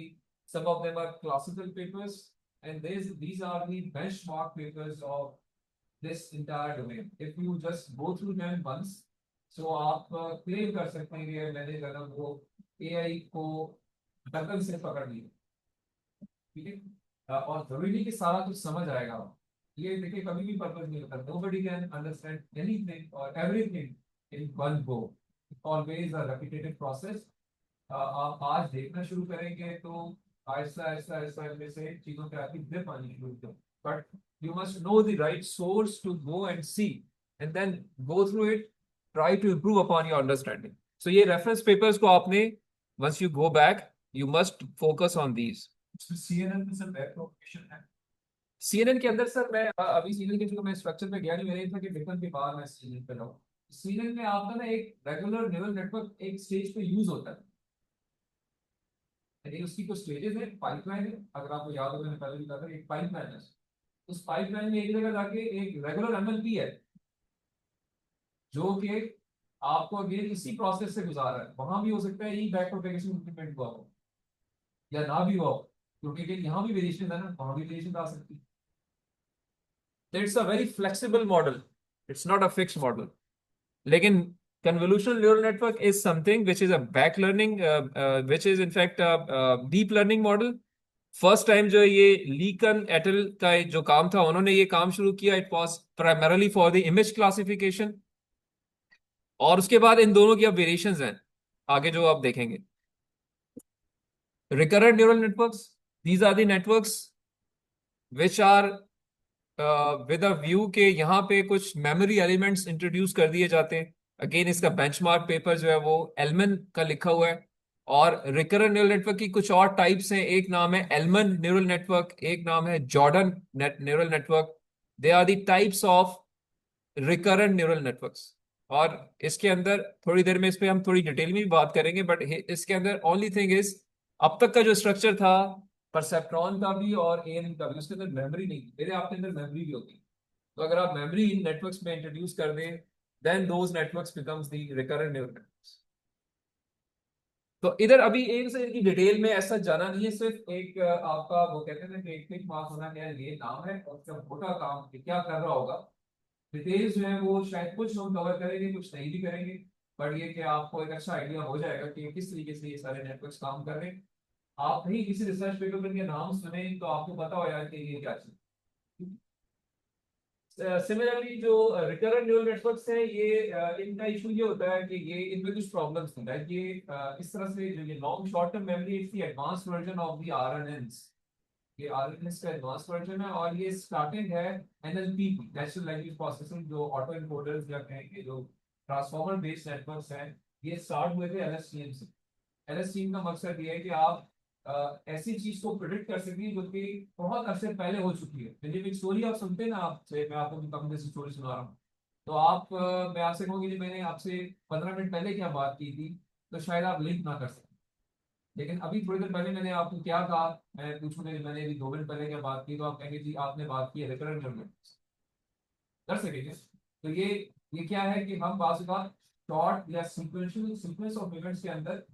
some of them are classical papers, and these are the benchmark papers of this entire domain. If you just go through them once, so आप claim कर सकते हैं कि मैंने जो है वो AI को दखल से पकड़ लिया, ठीक है। और जरूरी नहीं कि सारा कुछ समझ आएगा। ये देखिए कभी भी पर्पस नहीं होता, nobody can understand anything or everything in one go. It's always a repetitive process. आप आज देखना शुरू करेंगे तो आहिस्ता आहिस्ता आहिस्ता इनमें से चीजों पे आपकी ग्रिप आनी शुरू होगी, but you must know the right source to go and see, and then go through it, try to improve upon your understanding. So ये रेफरेंस पेपर्स को आपने, once you go back, you must focus on these. CNN में sir back propagation है। CNN के अंदर sir मैं अभी CNN के, जो मैं स्ट्रक्चर पे गया नहीं, मैंने था कि डिफरेंट के बाद मैं सीएनएन पे रहूं। सीएनएन में आपका ना एक रेगुलर न्यूरल नेटवर्क एक स्टेज पे यूज होता है, यानी उसकी कुछ स्टेजेस है, पाइपलाइन है। अगर आपको याद हो, मैंने पहले भी कहा था, एक पाइपलाइन है। उस पाइपलाइन में एक जगह जाके एक रेगुलर एमएलपी है, जो कि आपको अगेन इसी प्रोसेस से गुजार रहा है। वहां भी हो सकता है ये बैक प्रोपेगेशन इंप्लीमेंट हुआ हो या ना भी हुआ हो, क्योंकि यहाँ भी वेरिएशन है ना, वहां भी वेरिएशन आ सकती है। It's a very flexible model, it's not a fixed model. लेकिन convolutional neural network is something which is a back learning, which is in fact a deep learning model. First time जो ये LeCun एटल का जो काम था, उन्होंने ये काम शुरू किया, it was primarily for the image classification. और उसके बाद इन दोनों की अब वेरिएशंस हैं आगे जो आप देखेंगे। Recurrent neural networks, these are the networks which are with a view के यहाँ पे कुछ मेमोरी एलिमेंट्स इंट्रोड्यूस कर दिए जाते हैं। अगेन इसका बेंचमार्क पेपर जो है वो एलमन का लिखा हुआ है। और रिकरेंट न्यूरल नेटवर्क की कुछ और टाइप्स हैं, एक नाम है एलमन न्यूरल नेटवर्क, एक नाम है Jordan neural network. They are the types of recurrent neural networks. और इसके अंदर थोड़ी देर में इस पे हम थोड़ी डिटेल में भी बात करेंगे, बट इसके अंदर ओनली थिंग इज, अब तक का जो स्ट्रक्चर था परसेप्ट्रॉन का भी और एएनएन का भी, उसके अंदर मेमोरी नहीं थी। मेरे आपके अंदर मेमोरी भी होती है। तो अगर आप मेमोरी इन नेटवर्क्स में इंट्रोड्यूस कर दें, then those networks becomes the recurrent neural networks. तो इधर अभी एक से इनकी डिटेल में ऐसा जाना नहीं है, सिर्फ एक आपका वो कहते हैं कि एक क्लिक मार्क होना क्या है, ये नाम है और उसका मोटा काम क्या कर रहा होगा। डिटेल्स जो है वो शायद कुछ हम कवर करेंगे, कुछ नहीं भी करेंगे, बट ये कि आपको एक अच्छा आइडिया हो जाएगा कि किस तरीके से ये सारे नेटवर्क्स काम कर रहे हैं। आप कहीं किसी रिसर्च पेपर के नाम सुने तो आपको पता हो यार कि ये क्या चीज। सिमिलरली जो रिकरेंट न्यूरल नेटवर्क्स हैं, ये इनका इशू ये होता है कि ये इनमें कुछ प्रॉब्लम्स होता है। ये इस तरह से जो ये long short term memory, it's the advance version of the RNNs. ये आरएनएस का एडवांस वर्जन है, और ये स्टार्टिंग है एनएलपी, नेचुरल लैंग्वेज प्रोसेसिंग, जो ऑटो एनकोडर्स या कहेंगे जो ट्रांसफॉर्मर बेस्ड नेटवर्क्स हैं, ये स्टार्ट हुए थे एलएसटीएम से। एलएसटीएम का मकसद ये है कि आप ऐसी चीज को प्रिडिक्ट कर सकती है जो कि बहुत अरसे पहले हो चुकी है। जब एक स्टोरी आप सुनते हैं ना, आपसे मैं आपको कम जैसी स्टोरी सुना रहा हूँ, तो आप मैं आपसे कहूँगी कि मैंने आपसे 15 मिनट पहले क्या बात की थी, तो शायद आप लिंक ना कर सकें। लेकिन अभी थोड़ी देर पहले मैंने आपको क्या कहा, मैं पूछूंगा मैंने अभी 2 मिनट पहले क्या बात की, तो आप कहेंगे जी आपने बात की है रिकरेंट न्यूरल नेटवर्क्स, कर सकेंगे। तो ये क्या है कि हम बात शॉर्ट या सीक्वेंशियल सीक्वेंस ऑफ इवेंट्स के अंदर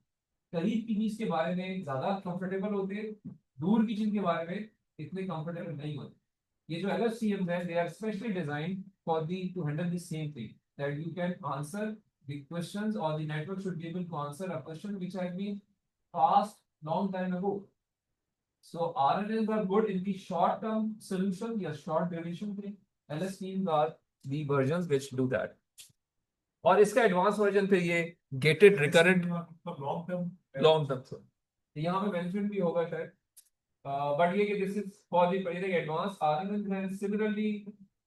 करीब की चीज के बारे में ज्यादा कंफर्टेबल होते हैं, दूर की चीज के बारे में इतने कंफर्टेबल नहीं होते। ये जो LSTM है, they are specially designed for the to handle the same thing, that you can answer the questions, और the network should be able to answer a question which has been asked long time ago. So RNNs are good in the short term solution या short duration thing. LSTMs are the versions which do that. और इसका advance version पे ये gated recurrent long term यहाँ पे mention भी होगा शायद, बट ये कि this is for the advance RNN है। Similarly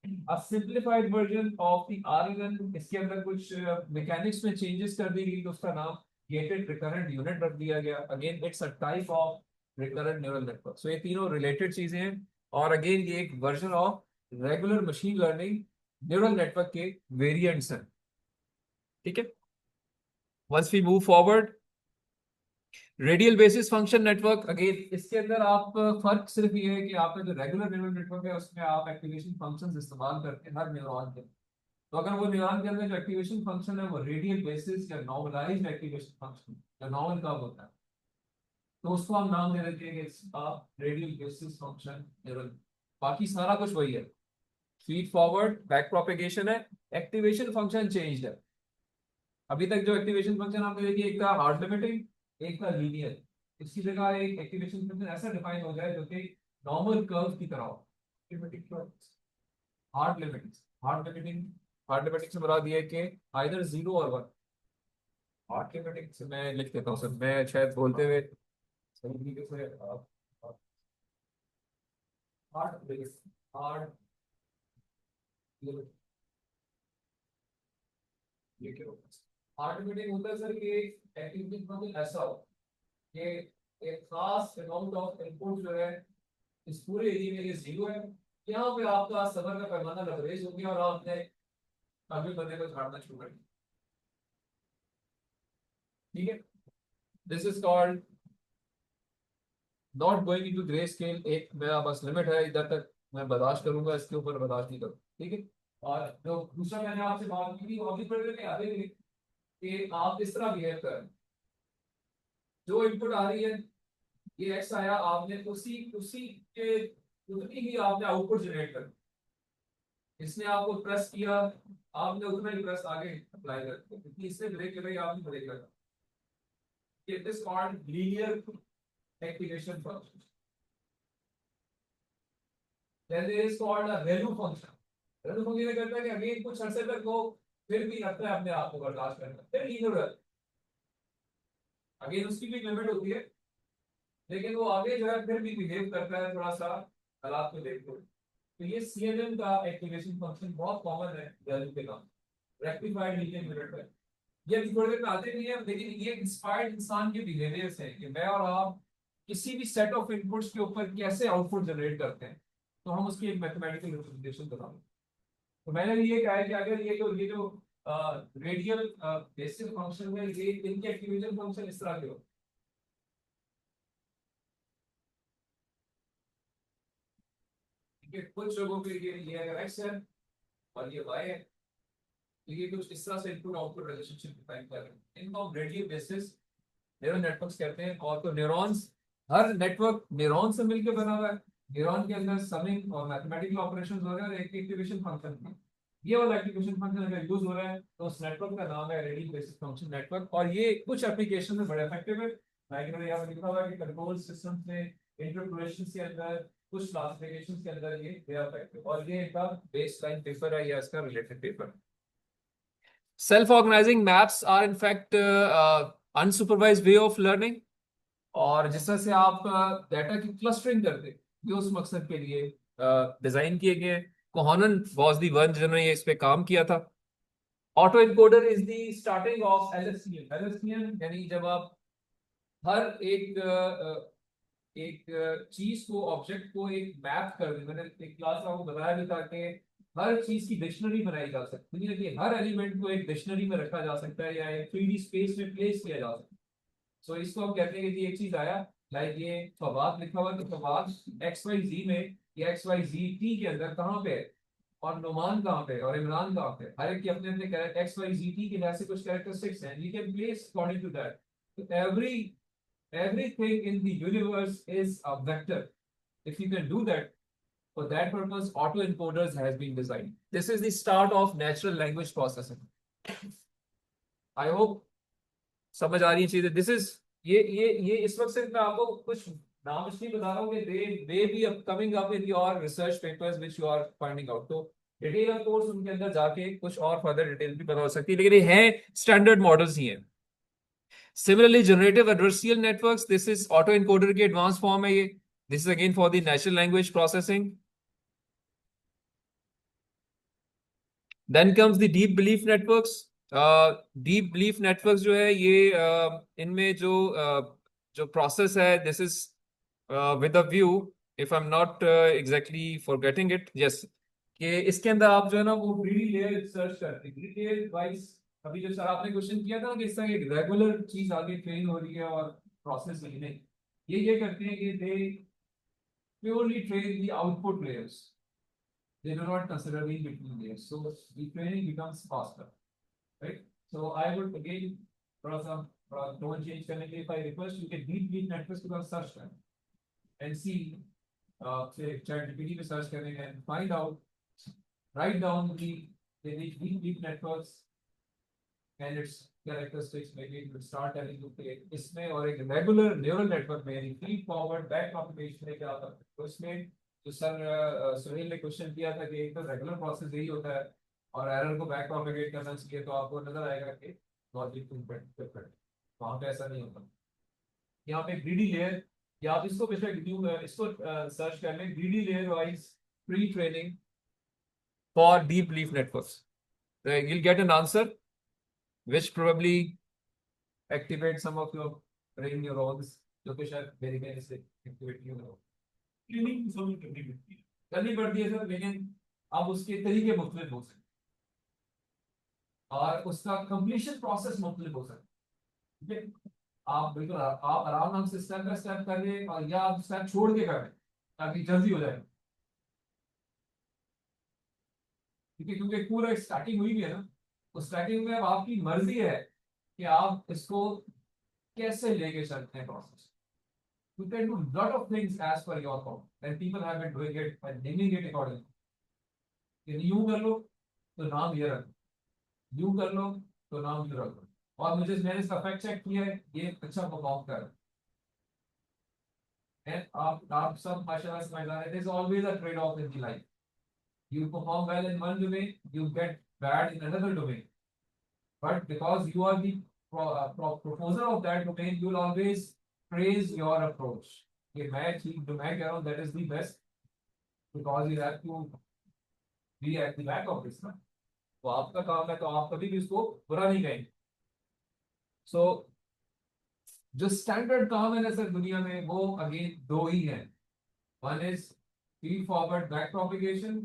a simplified version of the RNN, इसके अंदर कुछ मैकेनिक्स में चेंजेस कर दी गई, तो उसका नाम गेटेड रिकरेंट यूनिट रख दिया गया। Again it's a type of recurrent neural network. So ये तीनों रिलेटेड चीजें हैं, और अगेन ये एक version of regular machine learning neural network के वेरिएंट्स हैं, ठीक है। Once we move forward, radial basis function network, again इसके अंदर आप फर्क सिर्फ ये है कि आपका जो रेगुलर न्यूरल नेटवर्क है उसमें आप एक्टिवेशन फंक्शंस इस्तेमाल करते हैं हर न्यूरॉन के। तो अगर वो न्यूरॉन के अंदर जो एक्टिवेशन फंक्शन है वो रेडियल बेसिस या नॉर्मलाइज्ड एक्टिवेशन फंक्शन या नॉर्मल कब होता है, तो उसको हम नाम दे देते हैं कि आप रेडियल बेसिस फंक्शन न्यूरल। बाकी सारा कुछ वही है, फीड फॉरवर्ड बैक प्रोपेगेशन है, एक्टिवेशन फंक्शन चेंज है। अभी तक जो एक्टिवेशन फंक्शन आपने देखिए, एक था हार्ड लिमिटिंग, एक था लीनियर। इसकी जगह एक एक्टिवेशन फंक्शन ऐसा डिफाइन हो जाए जो कि नॉर्मल कर्व की तरह हो। Hard limiting, hard limiting, hard limiting से मुराद ये है कि आइदर 0 और 1। हार्ड लिमिटिंग से मैं लिख देता हूँ सर, मैं शायद बोलते हुए सही तरीके से हार्ड हार्ड ये क्या होगा? हार्ड लिमिटिंग होता है सर कि एक्टिवेशन फंक्शन ऐसा हो कि एक खास अमाउंट ऑफ इनपुट जो है इस पूरे एरिया में ये 0 है, यहाँ पे आपका सबर का पैमाना लबरेज हो गया और आपने आगे बंदे को झाड़ना शुरू कर दिया। ठीक है, this is called not going into grey scale. एक मेरा बस लिमिट है, इधर तक मैं बर्दाश्त करूंगा, इसके ऊपर बर्दाश्त नहीं करूँ। ठीक है, और जो दूसरा मैंने आपसे बात की थी वो अभी पढ़ने में आगे कि आप इस तरह बिहेव करें, जो इनपुट आ रही है ये एक्स आया, आपने उसी उसी के उतनी ही आपने आउटपुट जनरेट कर, इसने आपको प्रेस किया, आपने उतना ही प्रेस आगे अप्लाई कर दिया, क्योंकि इससे ब्रेक लगाई आपने ब्रेक लगा। It is called linear activation function. then there is called a ReLU function। ReLU function ये करता है कि अगेन कुछ अरसे तक वो फिर भी रखता है अपने आप को बर्दाश्त करना, फिर लीनियर अगेन उसकी भी लिमिट होती है, लेकिन वो आगे जो है फिर भी बिहेव करता है थोड़ा सा हालात को देखते हुए। तो ये CNN का एक्टिवेशन फंक्शन बहुत कॉमन है ReLU के नाम, रेक्टिफाइड लीनियर यूनिट। ये अभी थोड़ी देर में आते नहीं है, लेकिन ये इंस्पायर्ड इंसान के बिहेवियर से है कि मैं और आप किसी भी सेट ऑफ इनपुट्स के ऊपर कैसे आउटपुट जनरेट करते हैं, तो हम उसकी एक मैथमेटिकल रिप्रेजेंटेशन बनाएंगे। तो मैंने भी ये कहा है कि अगर ये जो रेडियल बेसिस फंक्शन है, ये इनके एक्टिवेशन फंक्शन इस तरह के हो, ठीक है, कुछ लोगों के लिए ये अगर x है और ये y है, तो ये कुछ इस तरह से इनपुट आउटपुट रिलेशनशिप डिफाइन कर रहे हैं। इनको हम रेडियल बेसिस न्यूरल नेटवर्क्स कहते हैं। और तो न्यूरॉन्स, हर नेटवर्क न्यूरॉन से मिलकर बना हुआ है, न्यूरॉन के अंदर समिंग और मैथमेटिकल ऑपरेशंस हो रहे हैं और एक एक्टिवेशन फंक्शन है। ये वाला एक्टिवेशन फंक्शन अगर यूज हो रहा है तो उस नेटवर्क का नाम है रेडियल बेसिस फंक्शन नेटवर्क। और ये कुछ एप्लीकेशन में बड़े इफेक्टिव है। मैंने यहाँ पे लिखा हुआ है कि कंट्रोल सिस्टम्स में, इंटरप्रिटेशंस के अंदर, कुछ क्लासिफिकेशंस के अंदर ये इफेक्टिव। और ये इनका बेसलाइन पेपर है या इसका related paper. Self-organizing maps are in fact unsupervised way of learning। और जिस तरह से आप डाटा की क्लस्टरिंग करते हैं, ये उस मकसद के लिए डिजाइन किए गए हैं। कोहनन वाज द वन जिन्होंने इस पे काम किया था। Auto encoder is the starting of LSTM। LSTM यानी जब आप हर एक चीज को, ऑब्जेक्ट को एक मैप कर दें। मैंने एक क्लास में आपको बताया भी था कि हर चीज की डिक्शनरी बनाई जा सकती है, कि हर एलिमेंट को एक डिक्शनरी में रखा जा सकता है या एक 3D स्पेस में प्लेस किया जा सकता है। सो इसको हम कहते हैं कि एक चीज आया, लाइक ये फवाद लिखा हुआ, तो फवाद XYZ में या XYZT के अंदर कहाँ पे है, और नुमान कहाँ पे है, और इमरान कहाँ पे है। हर एक के अपने अपने XYZT के ऐसे कुछ कैरेक्टरिस्टिक्स हैं, you can place according to that. तो everything in the universe is a vector। If you can do that, for that purpose autoencoders has been designed। This is the start of natural language processing। I hope समझ आ रही है चीजें। This is ये इस वक्त सिर्फ मैं आपको कुछ नाम इसलिए बता रहा हूँ कि they may be coming up in your research papers which you are finding out. तो डिटेल ऑफ कोर्स उनके अंदर जाके कुछ और फर्दर डिटेल भी पता हो सकती है, लेकिन ये है स्टैंडर्ड मॉडल्स ही हैं। Similarly, generative adversarial networks, this is autoencoder की advanced form है ये। This is again for the natural language processing। Then comes the deep belief networks। Deep belief networks जो है ये इनमें जो process है, this is with a view, if I'm not exactly forgetting it, yes, कि इसके अंदर आप जो है ना वो greedy layer search करते हैं। greedy layer device अभी जो सर आपने क्वेश्चन किया था कि इस तरह एक रेगुलर चीज आगे ट्रेन हो रही है और प्रोसेस नहीं नहीं, ये करते हैं कि they purely train the output layers. They do not consider the in-between layers, so the training becomes faster, right? So I would again थोड़ा सा tone change करने के लिए, if I request you can deep networks के पास search करें and see say ChatGPT पे search करें and find out, write down the deep networks and its characteristics. Maybe it will start telling you कि इसमें और एक regular neural network में यानी feed forward back propagation में क्या होता है, तो इसमें जो सर सुनील ने क्वेश्चन किया था कि एक तो रेगुलर प्रोसेस यही होता है और एरर को बैक प्रोपेगेट करना चाहिए, तो आपको नजर आएगा कि लॉजिक डिफरेंट, वहां पे ऐसा नहीं होता। यहाँ पे ग्रीडी लेयर, या आप इसको बेशक इसको सर्च कर लें, greedy layer wise pre training for deep leaf networks, you'll get an answer which probably activate some of your brain neurons जो कि शायद मेरी कहने से एक्टिवेट नहीं हो, क्लीनिंग सब करनी पड़ती है। करनी पड़ती है सर, लेकिन अब उसके तरीके मुख्तलिफ हो सकते हैं और उसका कंप्लीशन प्रोसेस मुख्तलिफ हो सकता है, ठीक है? आप बिल्कुल आप आराम से स्टेप बाय स्टेप कर रहे हैं और या आप स्टेप छोड़ के कर रहे हैं ताकि जल्दी हो जाए, ठीक है? क्योंकि पूरा स्टार्टिंग हुई भी है ना, तो स्टार्टिंग में अब आपकी मर्जी है कि आप इसको कैसे लेके चलते हैं process. You can do lot of things as per your thought, and people have been doing it and naming it accordingly. यदि यूं कर लो तो नाम ये रखो, यूं कर लो तो नाम ये रखो, और मैंने इसका फैक्ट चेक किया है, ये अच्छा परफॉर्म कर रहा है। आप सब माशाल्लाह समझ रहे हैं, there's always a trade off in the life. You perform well in one domain, you get bad in another domain, but because you are the proposer of that domain, you will always praise your approach. कि मैं ठीक जो मैं कह रहा हूँ that is the best, because you have to be at the back of this ना, तो आपका काम है, तो आप कभी भी उसको बुरा नहीं कहेंगे। So जो स्टैंडर्ड काम है ना सर दुनिया में, वो अगेन दो ही है, one is feed forward back propagation,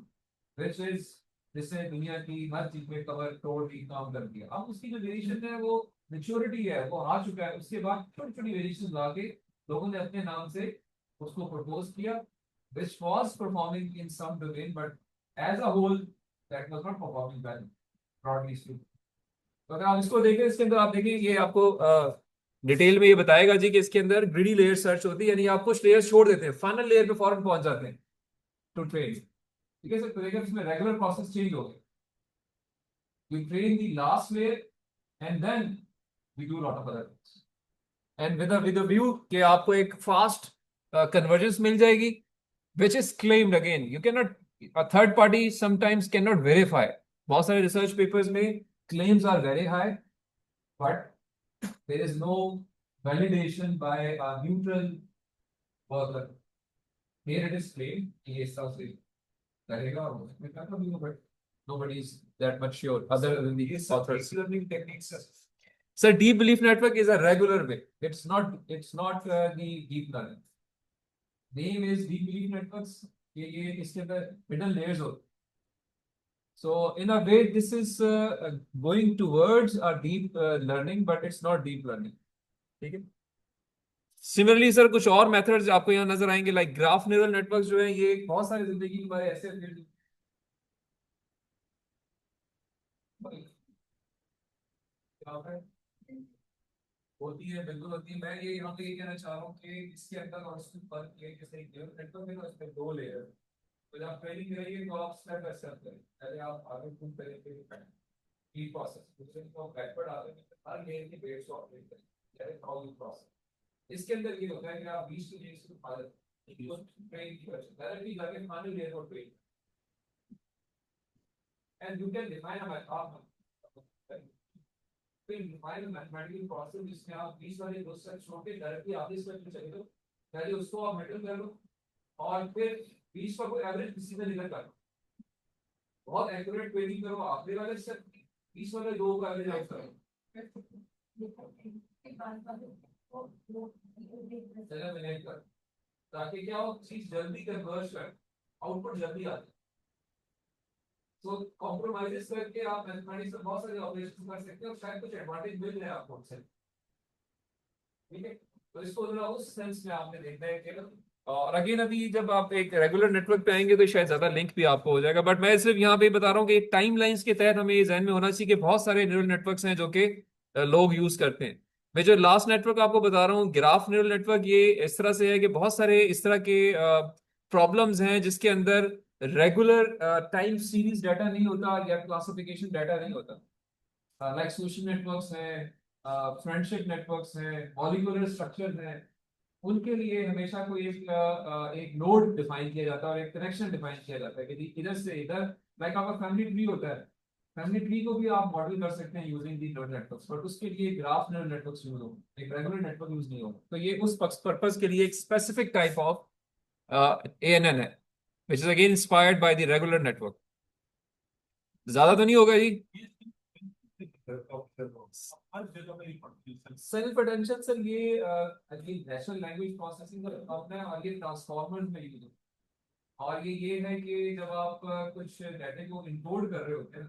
which is जिससे दुनिया की हर चीज में कवर तोड़ की काम कर दिया। अब उसकी जो वेरिएशन है वो मेच्योरिटी है, वो आ चुका है, उसके बाद छोटी छोटी वेरिएशन ला के लोगों ने अपने नाम से उसको प्रपोज किया, which was performing in some domain, but as a whole that was not performing well, broadly speaking. तो अगर आप इसको देखें, इसके अंदर आप देखें, ये आपको डिटेल में ये बताएगा जी कि इसके अंदर ग्रीडी लेयर सर्च होती है, यानी आप कुछ लेयर छोड़ देते हैं, फाइनल लेयर पे फौरन पहुंच जाते हैं टू ट्रेन, ठीक है सर? तो देखिए इसमें रेगुलर प्रोसेस चेंज हो गया, we train the last layer and then we do lot of other things, and with a view कि आपको एक फास्ट कन्वर्जेंस मिल जाएगी, which is claimed again. You cannot, a third party sometimes cannot verify. बहुत सारे research papers में claims are very high, but there is no validation by a neutral worker. Here it is claimed कि ये सब से करेगा और उसमें क्या कभी हो, but nobody is that much sure other than the authors. Learning techniques, sir. So deep belief network is a regular way. It's not the deep learning. Name is deep belief networks. ये इसके अंदर middle layers होते हैं. So in a way this is going towards a deep learning, but it's not deep learning. ठीक है? Similarly sir कुछ और methods आपको यहाँ नजर आएंगे, like graph neural networks जो है, ये बहुत सारे जिंदगी के बारे ऐसे होती है, बिल्कुल होती है। मैं ये यहाँ पे ये कहना चाह रहा हूँ कि इसके अंदर और इसमें फर्क ये जैसे नेटवर्क है ना, इसमें दो लेयर, तो जब आप ट्रेनिंग करेंगे तो आप स्टेप बाय स्टेप करें, पहले आप आगे मूव करेंगे की प्रोसेस, दूसरे को बैकवर्ड आते हैं, हर लेयर की बेस को ऑपरेट करें, that is how you process. इसके अंदर ये होता है कि आप बीच के लेयर से फादर ट्रेन की वजह डायरेक्टली जाके फाइनल लेयर को train, and you can define a method, फिर डिफाइन मैथमेटिकल प्रोसेस जिसमें आप 20 वाले दो सेट छोड़ के डायरेक्टली आधे स्टेप में चले जाओ, पहले उसको आप मेटल कर लो और फिर 20 का कोई एवरेज किसी में निकल कर बहुत एक्यूरेट ट्रेनिंग करो, आखिरी वाले स्टेप 20 वाले दो का एवरेज आउट करो, चलो मैनेज कर, ताकि क्या हो चीज जल्दी कन्वर्ज कर आउटपुट जल्दी आ जाए। तो कॉम्प्रोमाइजेस करके आप मैथमेटिक्स में बहुत सारे ऑपरेशन कर सकते हैं और शायद कुछ एडवांटेज मिल जाए आपको उससे, ठीक है। तो इसको जरा उस सेंस में आपने देखना है कि, और अगेन अभी जब आप एक रेगुलर नेटवर्क पे आएंगे तो शायद ज्यादा लिंक भी आपको हो जाएगा, बट मैं सिर्फ यहाँ पे बता रहा हूँ कि टाइम लाइंस के तहत हमें ये ध्यान में होना चाहिए कि बहुत सारे न्यूरल नेटवर्क्स हैं जो कि लोग यूज करते हैं। मैं जो लास्ट नेटवर्क आपको बता रहा हूँ ग्राफ न्यूरल नेटवर्क, ये इस तरह से है कि बहुत सारे इस तरह के प्रॉब्लम्स हैं जिसके अंदर रेगुलर टाइम सीरीज डाटा नहीं होता या क्लासिफिकेशन डाटा नहीं होता, लाइक सोशल नेटवर्क्स हैं, फ्रेंडशिप नेटवर्क्स हैं, मॉलिक्यूलर स्ट्रक्चर हैं। उनके लिए हमेशा कोई एक नोड डिफाइन किया जाता है और एक कनेक्शन डिफाइन किया जाता है कि इधर से इधर, लाइक आपका फैमिली ट्री होता है, फैमिली ट्री को भी आप मॉडल कर सकते हैं using the neural networks, but उसके लिए ग्राफ न्यूरल नेटवर्क्स यूज होगा, एक रेगुलर नेटवर्क यूज नहीं होगा। तो ये उस पर्पस के लिए एक स्पेसिफिक टाइप ऑफ ANN है, which is again inspired by the regular network. ज्यादा तो नहीं होगा जी। हर जगह में ही पड़ती है सर। सेल्फ अटेंशन सर, ये नेचुरल लैंग्वेज प्रोसेसिंग का अपना है और ये ट्रांसफॉर्मर में यूज होता है। और ये है कि जब आप कुछ डाटा को इनकोड कर रहे होते हैं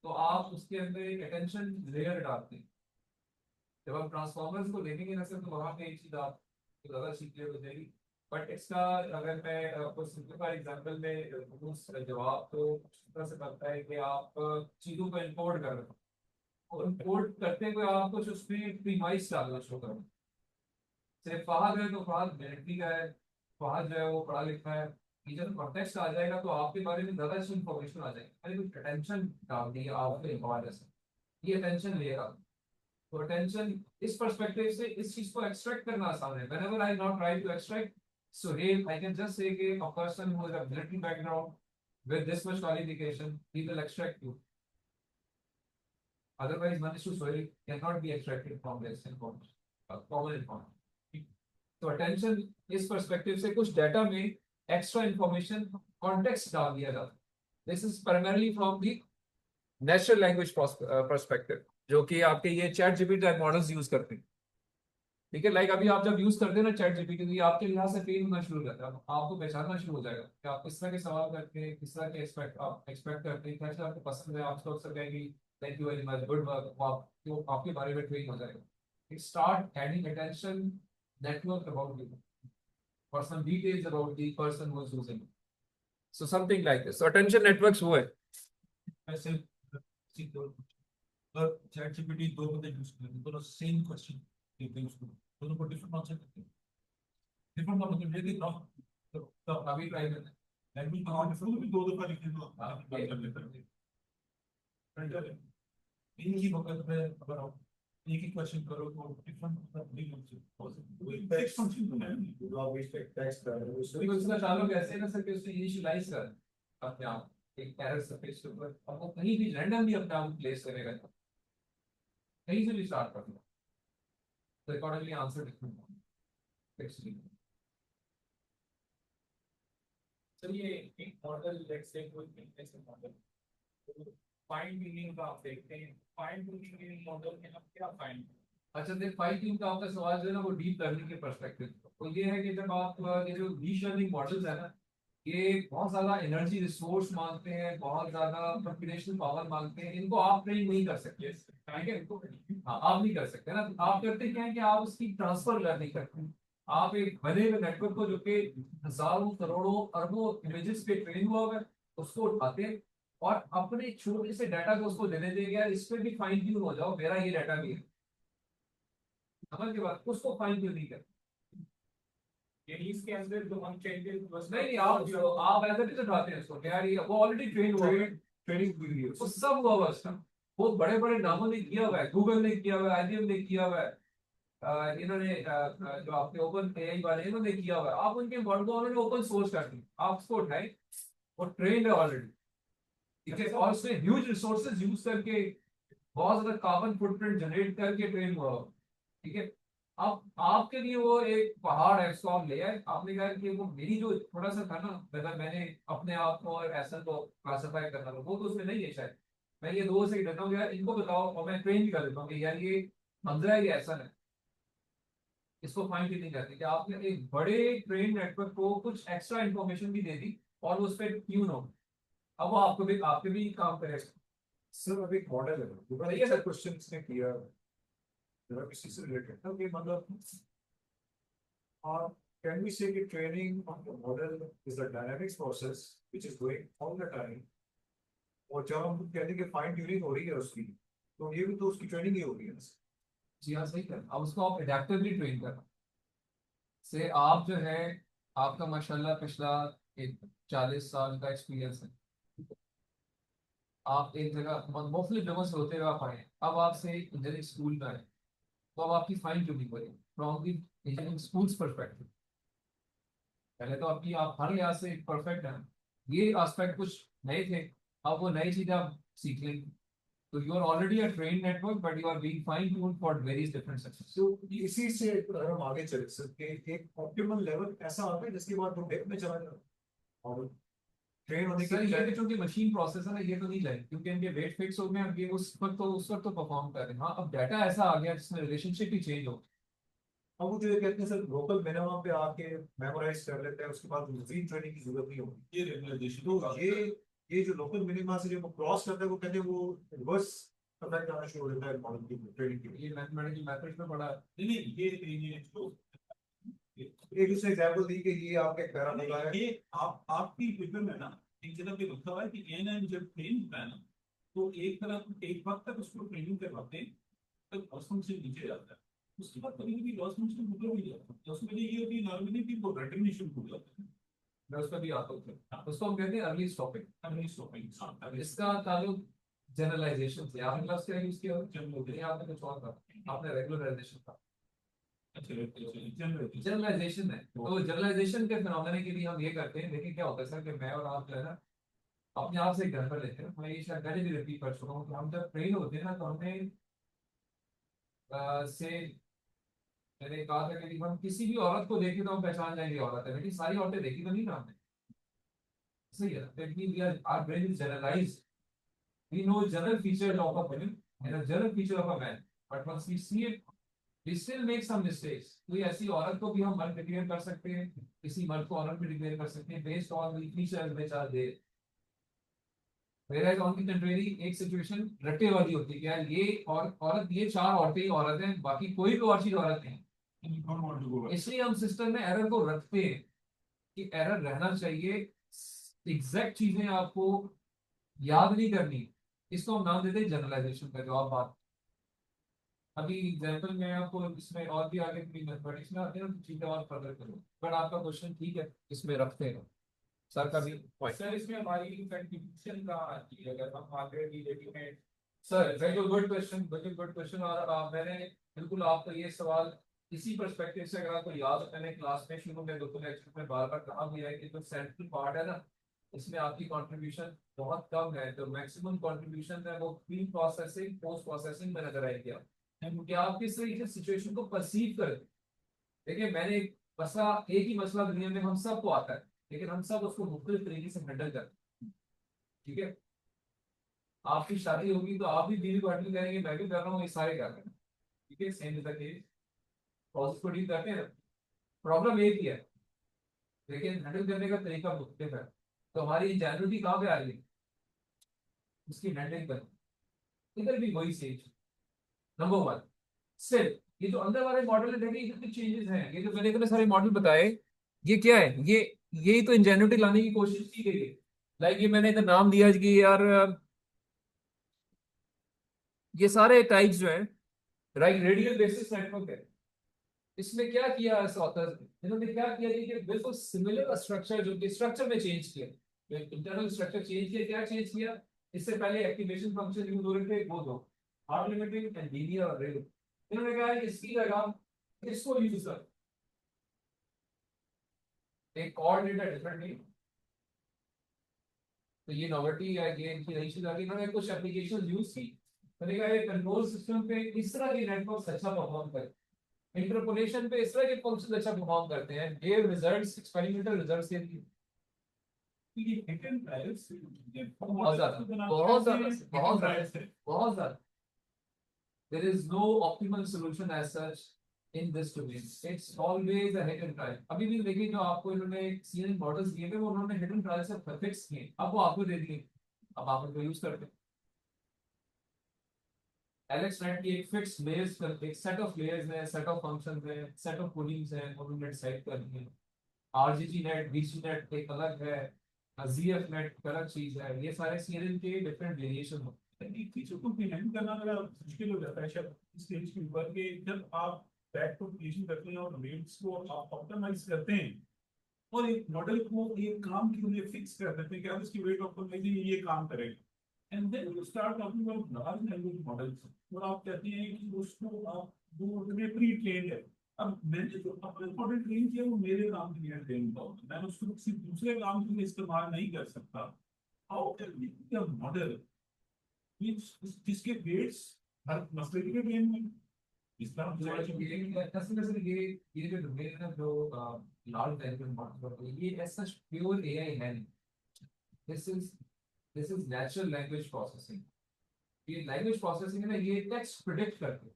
तो आप उसके अंदर एक अटेंशन लेयर डालते हैं। जब आप ट्रांसफॉर्मर्स को देखेंगे ना सर तो वहां पे एक चीज आप ज्यादा सीख हो जाएगी, बट इसका अगर मैं आपको सिंपल एग्जांपल में दूं, जवाब तो इस तरह से बनता है कि आप चीजों को इनकोड कर रहे हो और इनकोड करते हुए आप कुछ उसमें प्रीमाइस डालना शुरू करो। सिर्फ फहद है तो फहद मिलिट्री का है, फहद जो है वो पढ़ा लिखा है। ये जब कॉन्टेक्स्ट आ जाएगा तो आपके बारे में ज्यादा अच्छी इंफॉर्मेशन आ जाएगी, अरे कुछ अटेंशन डाल दी आपके हवाले से, ये अटेंशन लेगा। तो अटेंशन इस पर्सपेक्टिव से इस चीज को एक्सट्रैक्ट करना आसान है। Whenever I not try to extract, so here I can just say that a person who has a military background with this much qualification, he will extract you. Otherwise, Manish Soil cannot be extracted from this information, common information. तो attention इस perspective से कुछ data में extra information context डाल दिया जाता है। This is primarily from the natural language perspective, जो कि आपके ये chat GPT type models use करते हैं, ठीक है। लाइक अभी आप जब यूज करते हैं ना चैट जीपीटी, तो ये आपके लिहाज से पेन होना शुरू हो जाता है, आपको पहचानना शुरू हो जाएगा कि आप किस तरह के सवाल करते हैं, किस तरह के एक्सपेक्ट करते हैं, क्या चीज आपको पसंद है। आप अक्सर कहेंगे thank you very much, good work, आपको आपके बारे में ट्रेन हो जाएगा। It start adding attention network about you or some details about the person who is using it. So something like this. So attention networks वो है। ऐसे सीख दो, अगर चैट जीपीटी दो बंदे यूज करें दोनों सेम क्वेश्चन देते हैं उसको, दोनों को डिफरेंट आंसर देते हैं। डिफरेंट का मतलब ये कि ना तो अभी ट्राई करते हैं। लैंग्वेज का डिफरेंट भी दो दफा लिखे तो हाँ, बात कर लेते हैं। एक ही वक्त में अगर आप एक ही क्वेश्चन करो तो डिफरेंट तो इसका चालू कैसे कर सकते हैं, उसको इनिशियलाइज कर अपने आप एक एरर सरफेस के ऊपर, अब वो कहीं भी रैंडमली अपने आप प्लेस करेगा, कहीं से भी स्टार्ट कर लो तो अकॉर्डिंगली आंसर डिफरेंट। चलिए एक मॉडल लेट्स से कोई फिटनेस मॉडल, फाइन ट्यूनिंग का आप देखते हैं, फाइन ट्यूनिंग मॉडल में आप क्या फाइन। अच्छा देख, फाइन ट्यून का आपका सवाल जो है ना वो डीप लर्निंग के पर्सपेक्टिव, तो ये है कि जब आप ये जो डीप लर्निंग मॉडल्स है ना, ये बहुत ज्यादा एनर्जी रिसोर्स मांगते हैं, बहुत ज्यादा कंप्यूटेशनल पावर मांगते हैं, इनको आप ट्रेन नहीं कर सकते, ठीक है। हाँ, आप नहीं कर सकते ना, आप करते क्या है कि आप उसकी ट्रांसफर लर्निंग करते हैं। आप एक बने हुए नेटवर्क को जो कि हजारों करोड़ों अरबों इमेजेस पे ट्रेन हुआ है उसको उठाते हैं और अपने छोटे से डाटा को उसको देने देंगे, यार इस पे भी फाइन ट्यून हो जाओ, मेरा ये डाटा भी है, समझ के बाद उसको फाइन ट्यून नहीं करते। यानी इसके अंदर जो हम चेंजेस बस नहीं आप ऐसे नहीं उठाते हैं उसको, यार ये वो ऑलरेडी ट्रेन हुआ है, ट्रेनिंग हुई है वो सब हुआ हुआ उसका, बहुत बड़े बड़े नामों ने किया हुआ है, गूगल ने किया हुआ है, IBM ने किया हुआ है, इन्होंने जो आपके ओपन एआई वाले इन्होंने किया हुआ है। आप उनके मॉडल को उन्होंने ओपन सोर्स कर दिया, आप उसको उठाए वो ट्रेन है ऑलरेडी, ठीक है, और उसमें ह्यूज रिसोर्सेज यूज करके बहुत ज्यादा कार्बन फुटप्रिंट जनरेट करके ट्रेन हुआ हो, ठीक है। अब आपके लिए वो एक पहाड़ है, उसको आप ले आए, आपने कहा कि वो मेरी जो थोड़ा सा था ना, मतलब मैंने अपने आप को और ऐसा को क्लासिफाई करना था, वो तो उसमें नहीं है शायद। मैं ये दो से कहता हूँ यार इनको बताओ और मैं ट्रेन भी कर देता हूँ कि यार ये मंजरा है, ये ऐसा है, इसको फाइन ट्यूनिंग करते हैं कि आपने एक बड़े ट्रेन नेटवर्क को कुछ एक्स्ट्रा इंफॉर्मेशन भी दे दी और उस पर ट्यून हो। अब वो आपके भी काम करेगा। सर अब एक मॉडल है, बड़ा सही है अच्छा सर। क्वेश्चन इसने किया जरा किसी से रिलेटेड था कि मतलब can we say that training of the model is a dynamics process which is going all the time, और जब हम कहते हैं कि फाइन ट्यूनिंग हो रही है उसकी, तो ये भी तो उसकी ट्रेनिंग ही हो रही है। जी हाँ सही कर, अब उसको आप एडेप्टिवली ट्रेन करना। से आप जो है, आपका माशाल्लाह पिछला एक 40 साल का एक्सपीरियंस है, आप एक जगह मुख्तलिफ जगहों से होते हुए आप आए, अब आपसे इंजीनियरिंग स्कूल में आए, तो अब आपकी फाइन ट्यूनिंग करें from the engineering schools perspective. पहले तो आपकी आप हर लिहाज से परफेक्ट हैं, ये एस्पेक्ट कुछ नए थे, अब वो नई चीजें आप सीख लेंगे, तो you are already a train network but you are being fine tuned for various different sections. तो इसी से अगर हम आगे चले सकते हैं, एक ऑप्टिमल लेवल ऐसा आता है जिसके बाद वो डेप में चला जाए और ट्रेन होने सर के ये भी चूंकि मशीन प्रोसेस है ना, ये तो नहीं जाए क्योंकि इनके वेट फिक्स हो गए, अब ये उस वक्त तो परफॉर्म कर रहे हैं। हाँ अब डाटा ऐसा आ गया जिसमें रिलेशनशिप ही चेंज हो। अब वो जो ये कहते हैं सर लोकल मिनिमम पे आके मेमोराइज कर लेते हैं, उसके बाद री ट्रेनिंग की जरूरत नहीं होती। ये रेगुलाइजेशन तो ये जो लोकल मिनिमा से जब वो क्रॉस करता है, वो कहते हैं वो रिवर्स अफेक्ट आना शुरू हो जाता है मॉडल की ट्रेनिंग के लिए। ये मैथमेटिकल मेथड्स में बड़ा नहीं ये जो एक दूसरे एग्जाम्पल दी कि ये आपका एक पैराबोला है। ये आपकी पेपर में ना एक जगह पे लिखा हुआ है कि एन जब ट्रेन होता है ना, तो एक वक्त तक उसको ट्रेनिंग करवाते हैं, तब लॉस फंक्शन नीचे जाता है। उसके बाद कभी कभी लॉस फंक्शन ऊपर भी जाता है, तो उसमें ये होती है नॉर्मली कि वो रेकग्निशन हो जाता है। मैं उस पर भी आता हूँ, उसको हम कहते हैं अर्ली स्टॉपिंग। Early stopping. अब इसका ताल्लुक जनरलाइजेशन से, आपने क्लास क्या यूज किया जनरलाइजेशन। आपने कुछ और था, आपने रेगुलराइजेशन था। अच्छा जनरलाइजेशन। जनरलाइजेशन है, तो जनरलाइजेशन के फिनोमेना के लिए हम ये करते हैं। देखिए क्या होता है सर कि मैं और आप जो है ना अपने आप से एग्जाम्पल लेते हैं, मैं ये शायद पहले भी रिपीट कर चुका हूँ कि हम जब ट्रेन होते हैं ना, तो हमें से मैंने कहा था कि हम किसी भी औरत को देखें तो हम पहचान जाएंगे औरत है, लेकिन सारी औरतें देखी तो नहीं ना हमने। सही है, that means we are, our brain is generalized. We know general features of a woman and a general feature of a man, but once we see it, we still make some mistakes. कोई ऐसी औरत को भी हम मर्द declare कर सकते हैं, किसी मर्द को औरत भी डिक्लेयर कर सकते हैं based on the features which are there. Whereas on the contrary, एक सिचुएशन रट्टे वाली होती है कि यार ये और औरत, ये चार औरतें ही औरत हैं, बाकी कोई भी और चीज औरत नहीं। इसलिए हम सिस्टम में एरर को रखते हैं कि एरर रहना चाहिए, एग्जैक्ट चीजें आपको याद नहीं करनी, इसको हम नाम देते हैं जनरलाइजेशन का, जो आप बात। अभी एग्जांपल मैं आपको इसमें और भी आगे मैथमेटिक्स में आते हैं तो चीजें और फर्दर करूँ, बट आपका क्वेश्चन ठीक है, इसमें रखते हैं सर का भी पॉइंट। सर इसमें हमारी कंट्रीब्यूशन का आती है, अगर हम आगे भी readymade. Sir very good question, very good question. और मैंने बिल्कुल आपको ये सवाल इसी पर्सपेक्टिव से, अगर आपको याद है, मैंने क्लास में शुरू में 2 लेक्चर में बार बार कहा भी है कि जो सेंट्रल पार्ट है ना, इसमें आपकी कंट्रीब्यूशन बहुत कम है। जो मैक्सिमम कंट्रीब्यूशन है वो प्री प्रोसेसिंग पोस्ट प्रोसेसिंग में नजर आएगी। आप क्योंकि आप किस तरीके से सिचुएशन को परसीव करें। देखिए मैंने एक एक ही मसला दुनिया में हम सबको आता है, लेकिन हम सब उसको मुख्तलिफ तरीके से हैंडल करते हैं। ठीक है, आपकी शादी होगी तो आप भी बीवी को हैंडल करेंगे, मैं भी कर रहा हूँ, ये सारे कर रहे हैं। ठीक है, same is the case, process को डील करते हैं, प्रॉब्लम एक ही है, लेकिन हैंडल करने का तरीका मुख्तलिफ है। तो हमारी जेन्युइनिटी कहाँ पे आ रही है, उसकी हैंडलिंग कर, इधर भी वही सेज नंबर 1। सिर्फ ये जो अंदर वाले मॉडल है, देखिए कितने चेंजेस हैं, ये जो मैंने इतने सारे मॉडल बताए, ये क्या है, ये यही तो इंजेन्युइटी लाने की कोशिश की गई है। लाइक ये मैंने इधर नाम दिया कि यार ये सारे टाइप्स जो है, राइट, रेडियल बेसिस नेटवर्क है। इसमें क्या किया इस ऑथर ने, इन्होंने क्या किया कि बिल्कुल सिमिलर स्ट्रक्चर, जो कि स्ट्रक्चर में चेंज किया, इंटरनल स्ट्रक्चर चेंज किया। क्या चेंज किया, इससे पहले एक्टिवेशन फंक्शन यूज हो रहे थे, वो दो हार्ड लिमिटिंग एंड लीनियर और रेल। इन्होंने कहा कि इसकी जगह इसको यूज कर, एक कोऑर्डिनेटर डिफरेंटली। तो ये नोवेल्टी है, ये इनकी नई चीज आ गई। इन्होंने कुछ एप्लीकेशन यूज की, मैंने कहा ये कंट्रोल सिस्टम पे इस तरह के नेटवर्क अच्छा परफॉर्म करे, इंटरपोलेशन पे इस तरह के फंक्शन अच्छा परफॉर्म करते हैं, ये रिजल्ट्स एक्सपेरिमेंटल रिजल्ट्स के लिए बहुत ज्यादा बहुत ज्यादा बहुत ज्यादा बहुत ज्यादा। There is no optimal solution as such. in this domain. It's always a hidden trial. अभी भी देखिए जो आपको इन्होंने CNN मॉडल्स दिए थे वो उन्होंने hidden trial से फिक्स किए, अब वो आपको दे दिए, अब आप उनको यूज करते हैं। AlexNet की एक फिक्स लेयर्स करते, एक सेट ऑफ लेयर्स है, सेट ऑफ फंक्शंस है, सेट ऑफ पुलिंग्स है, उन्होंने डिसाइड कर दिए। RGG नेट, BG नेट एक अलग है, ZF नेट एक अलग चीज है, ये सारे CNN के डिफरेंट वेरिएशन होते चीजों को प्रिवेंट करना बड़ा मुश्किल हो जाता है शायद इस स्टेज के ऊपर के जब आप बैक प्रोपगेशन करते हैं और वेट्स को आप ऑप्टिमाइज करते हैं और एक मॉडल को एक काम के लिए फिक्स कर देते हैं कि अब इसकी वेट ऑप्टिमाइजेशन ये काम करेगा and then you start talking about large language models और आप कहते हैं कि उसको आप वो प्री ट्रेन्ड है। अब मैंने जो अपने मॉडल ट्रेन किया वो मेरे काम के लिए ट्रेन था, मैं उसको किसी दूसरे काम के लिए इस्तेमाल नहीं कर सकता। हाउ कैन अ मॉडल जिसके वेट्स हर मसले के ट्रेन में इसका ये जो डोमेन है जो लार्ज लैंग्वेज मॉडल है, ये ऐसा प्योर एआई है नहीं। This is natural language processing. ये लैंग्वेज प्रोसेसिंग है ना, ये टेक्स्ट प्रिडिक्ट करते हैं,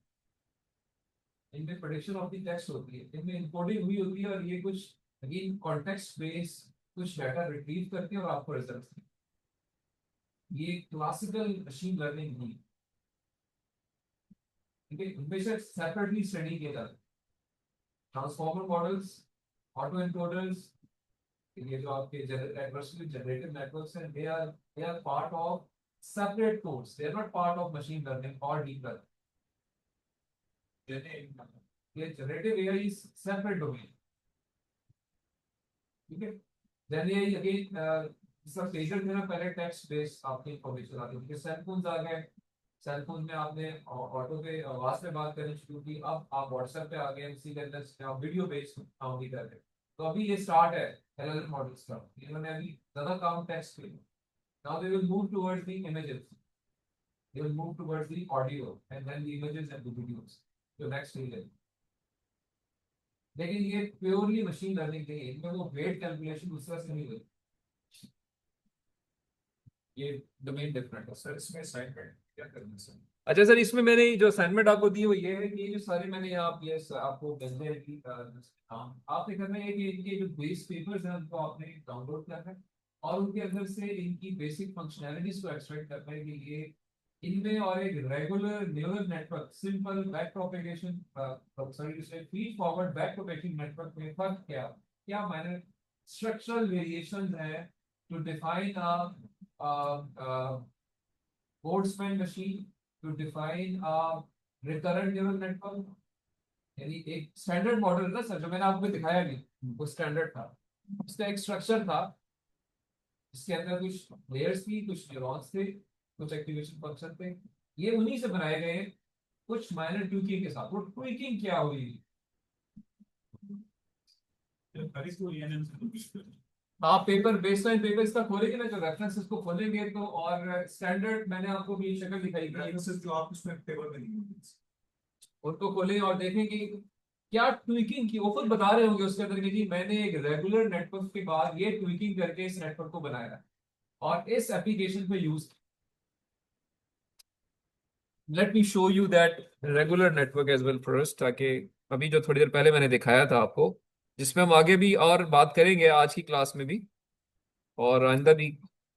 इनमें प्रेडिक्शन ऑफ द टेक्स्ट होती है, इनमें इनकोडिंग हुई होती है, और ये कुछ अगेन कॉन्टेक्स्ट बेस कुछ डाटा रिट्रीव करके और आपको रिजल्ट देते हैं। ये क्लासिकल मशीन लर्निंग नहीं, ठीक है, इनमें से सेपरेटली स्टडी किया जाता है। ट्रांसफॉर्मर मॉडल्स, ऑटो एनकोडर्स, ये जो आपके एडवर्सली जनरेटिव नेटवर्क्स हैं, they are part of separate course, they are not part of machine learning और डीप लर्निंग। ये generative AI is separate domain, ठीक है। देन ये अगेन सब पेजेस में ना पहले टेक्स्ट बेस्ड आपकी इंफॉर्मेशन आती है, सेल फोन्स आ गए, सेल फोन में आपने ऑटो पे आवाज पे बात करनी शुरू की, अब आप व्हाट्सएप पे आ गए, उसी के अंदर आप वीडियो बेस्ड काम भी कर रहे हैं। तो अभी ये स्टार्ट है एलएलएम मॉडल्स का, इन्होंने अभी ज्यादा काम टेक्स्ट पे, now they will move towards the images, they will move towards the audio and then the images and the videos, जो नेक्स्ट स्टेज है। लेकिन ये प्योरली मशीन लर्निंग नहीं है, इनमें वो वेट कैलकुलेशन उस तरह से नहीं हुई, ये डोमेन डिफरेंट है। सर इसमें असाइनमेंट क्या करना सर? अच्छा सर, इसमें मैंने जो असाइनमेंट आपको दी वो ये है कि ये जो सारे मैंने यहाँ ये आपको भेजे हैं कि आपने करना है कि इनके जो बेस पेपर्स हैं उनको आपने डाउनलोड करना है और उनके अंदर से इनकी बेसिक फंक्शनैलिटीज को एक्सट्रैक्ट करना है कि ये इनमें और एक regular neural network simple back propagation sorry feed forward back propagation network में फर्क क्या मायने स्ट्रक्चरल वेरिएशंस है to define Boltzmann machine, to define a recurrent neural network। यानी एक स्टैंडर्ड मॉडल ना सर, जो मैंने आपको दिखाया नहीं वो स्टैंडर्ड था, उसका एक स्ट्रक्चर था, इसके अंदर कुछ लेयर्स थी, कुछ न्यूरॉन्स थे, कुछ एक्टिवेशन फंक्शन थे, ये उन्हीं से बनाए गए कुछ माइनर ट्विकिंग के साथ। वो ट्विकिंग क्या हुई? आप पेपर बेसलाइन पेपर इसका खोलेंगे ना, जो रेफरेंस इसको खोलेंगे तो, और स्टैंडर्ड मैंने आपको भी शक्ल दिखाई थी जो आप उसमें पेपर में नहीं, उनको खोलें और देखेंगे क्या ट्विकिंग की, वो खुद बता रहे होंगे उसके अंदर कि जी मैंने एक रेगुलर नेटवर्क के बाद ये ट्विकिंग करके इस नेटवर्क को बनाया और इस एप्लीकेशन पे use. Let me show you that regular network as well first, ताकि अभी जो थोड़ी देर पहले मैंने दिखाया था आपको, जिसमें हम आगे भी और बात करेंगे आज की क्लास में भी और आइंदा भी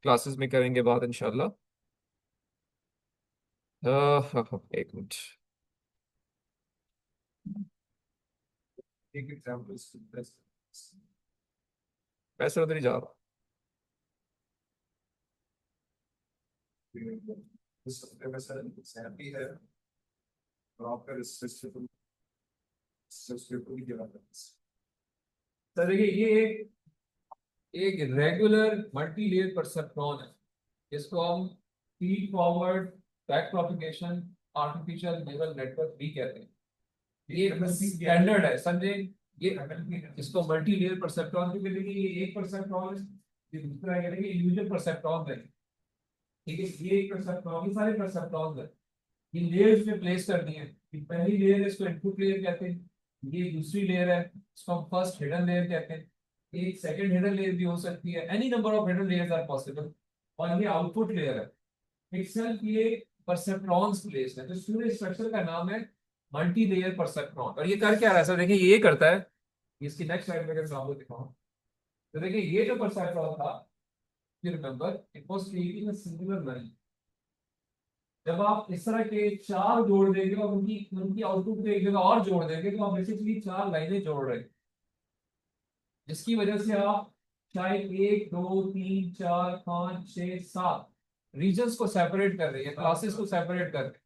क्लासेस में करेंगे बात इंशाल्लाह। एक मिनट, एक एग्जांपल पैसे उधर ही जा रहा। इस हफ्ते में सर सैंपी है और आपका रिसर्च पेपर भी गिरा है। सर देखिए ये एक रेगुलर मल्टी लेयर परसेप्ट्रॉन है, इसको हम feed forward back propagation artificial neural network भी कहते हैं। ये स्टैंडर्ड है समझे, ये इसको मल्टी लेयर परसेप्ट्रॉन भी कहेंगे, ये एक परसेप्ट्रॉन है, ये दूसरा कहेंगे इंडिविजुअल परसेप्ट्रॉन है, ठीक है। ये एक परसेप्ट्रॉन, ये सारे परसेप्ट्रॉन है, ये लेयर्स में प्लेस करनी है। पहली लेयर है इसको इनपुट लेयर कहते हैं, ये दूसरी लेयर है इसको हम फर्स्ट हिडन लेयर कहते हैं, एक सेकंड हिडन लेयर भी हो सकती है, any number of hidden layers are possible, और ये आउटपुट लेयर है। पिक्सेल ये परसेप्ट्रॉन्स प्लेस है, तो पूरे स्ट्रक्चर का नाम है मल्टी लेयर परसेप्ट्रॉन। और ये कर क्या रहा है सर, देखिए ये करता है, इसकी नेक्स्ट स्लाइड में अगर आपको दिखाऊं तो देखिए ये जो परसेप्ट्रॉन था, you remember it was creating a singular line. जब आप इस तरह के चार जोड़ देंगे और उनकी उनकी आउटपुट को एक जगह और जोड़ देंगे तो आप बेसिकली चार लाइनें जोड़ रहे हैं, जिसकी वजह से आप चाहे 1 2 3 4 5 6 7 रीजन्स को सेपरेट कर रहे हैं, क्लासेस को सेपरेट कर रहे हैं।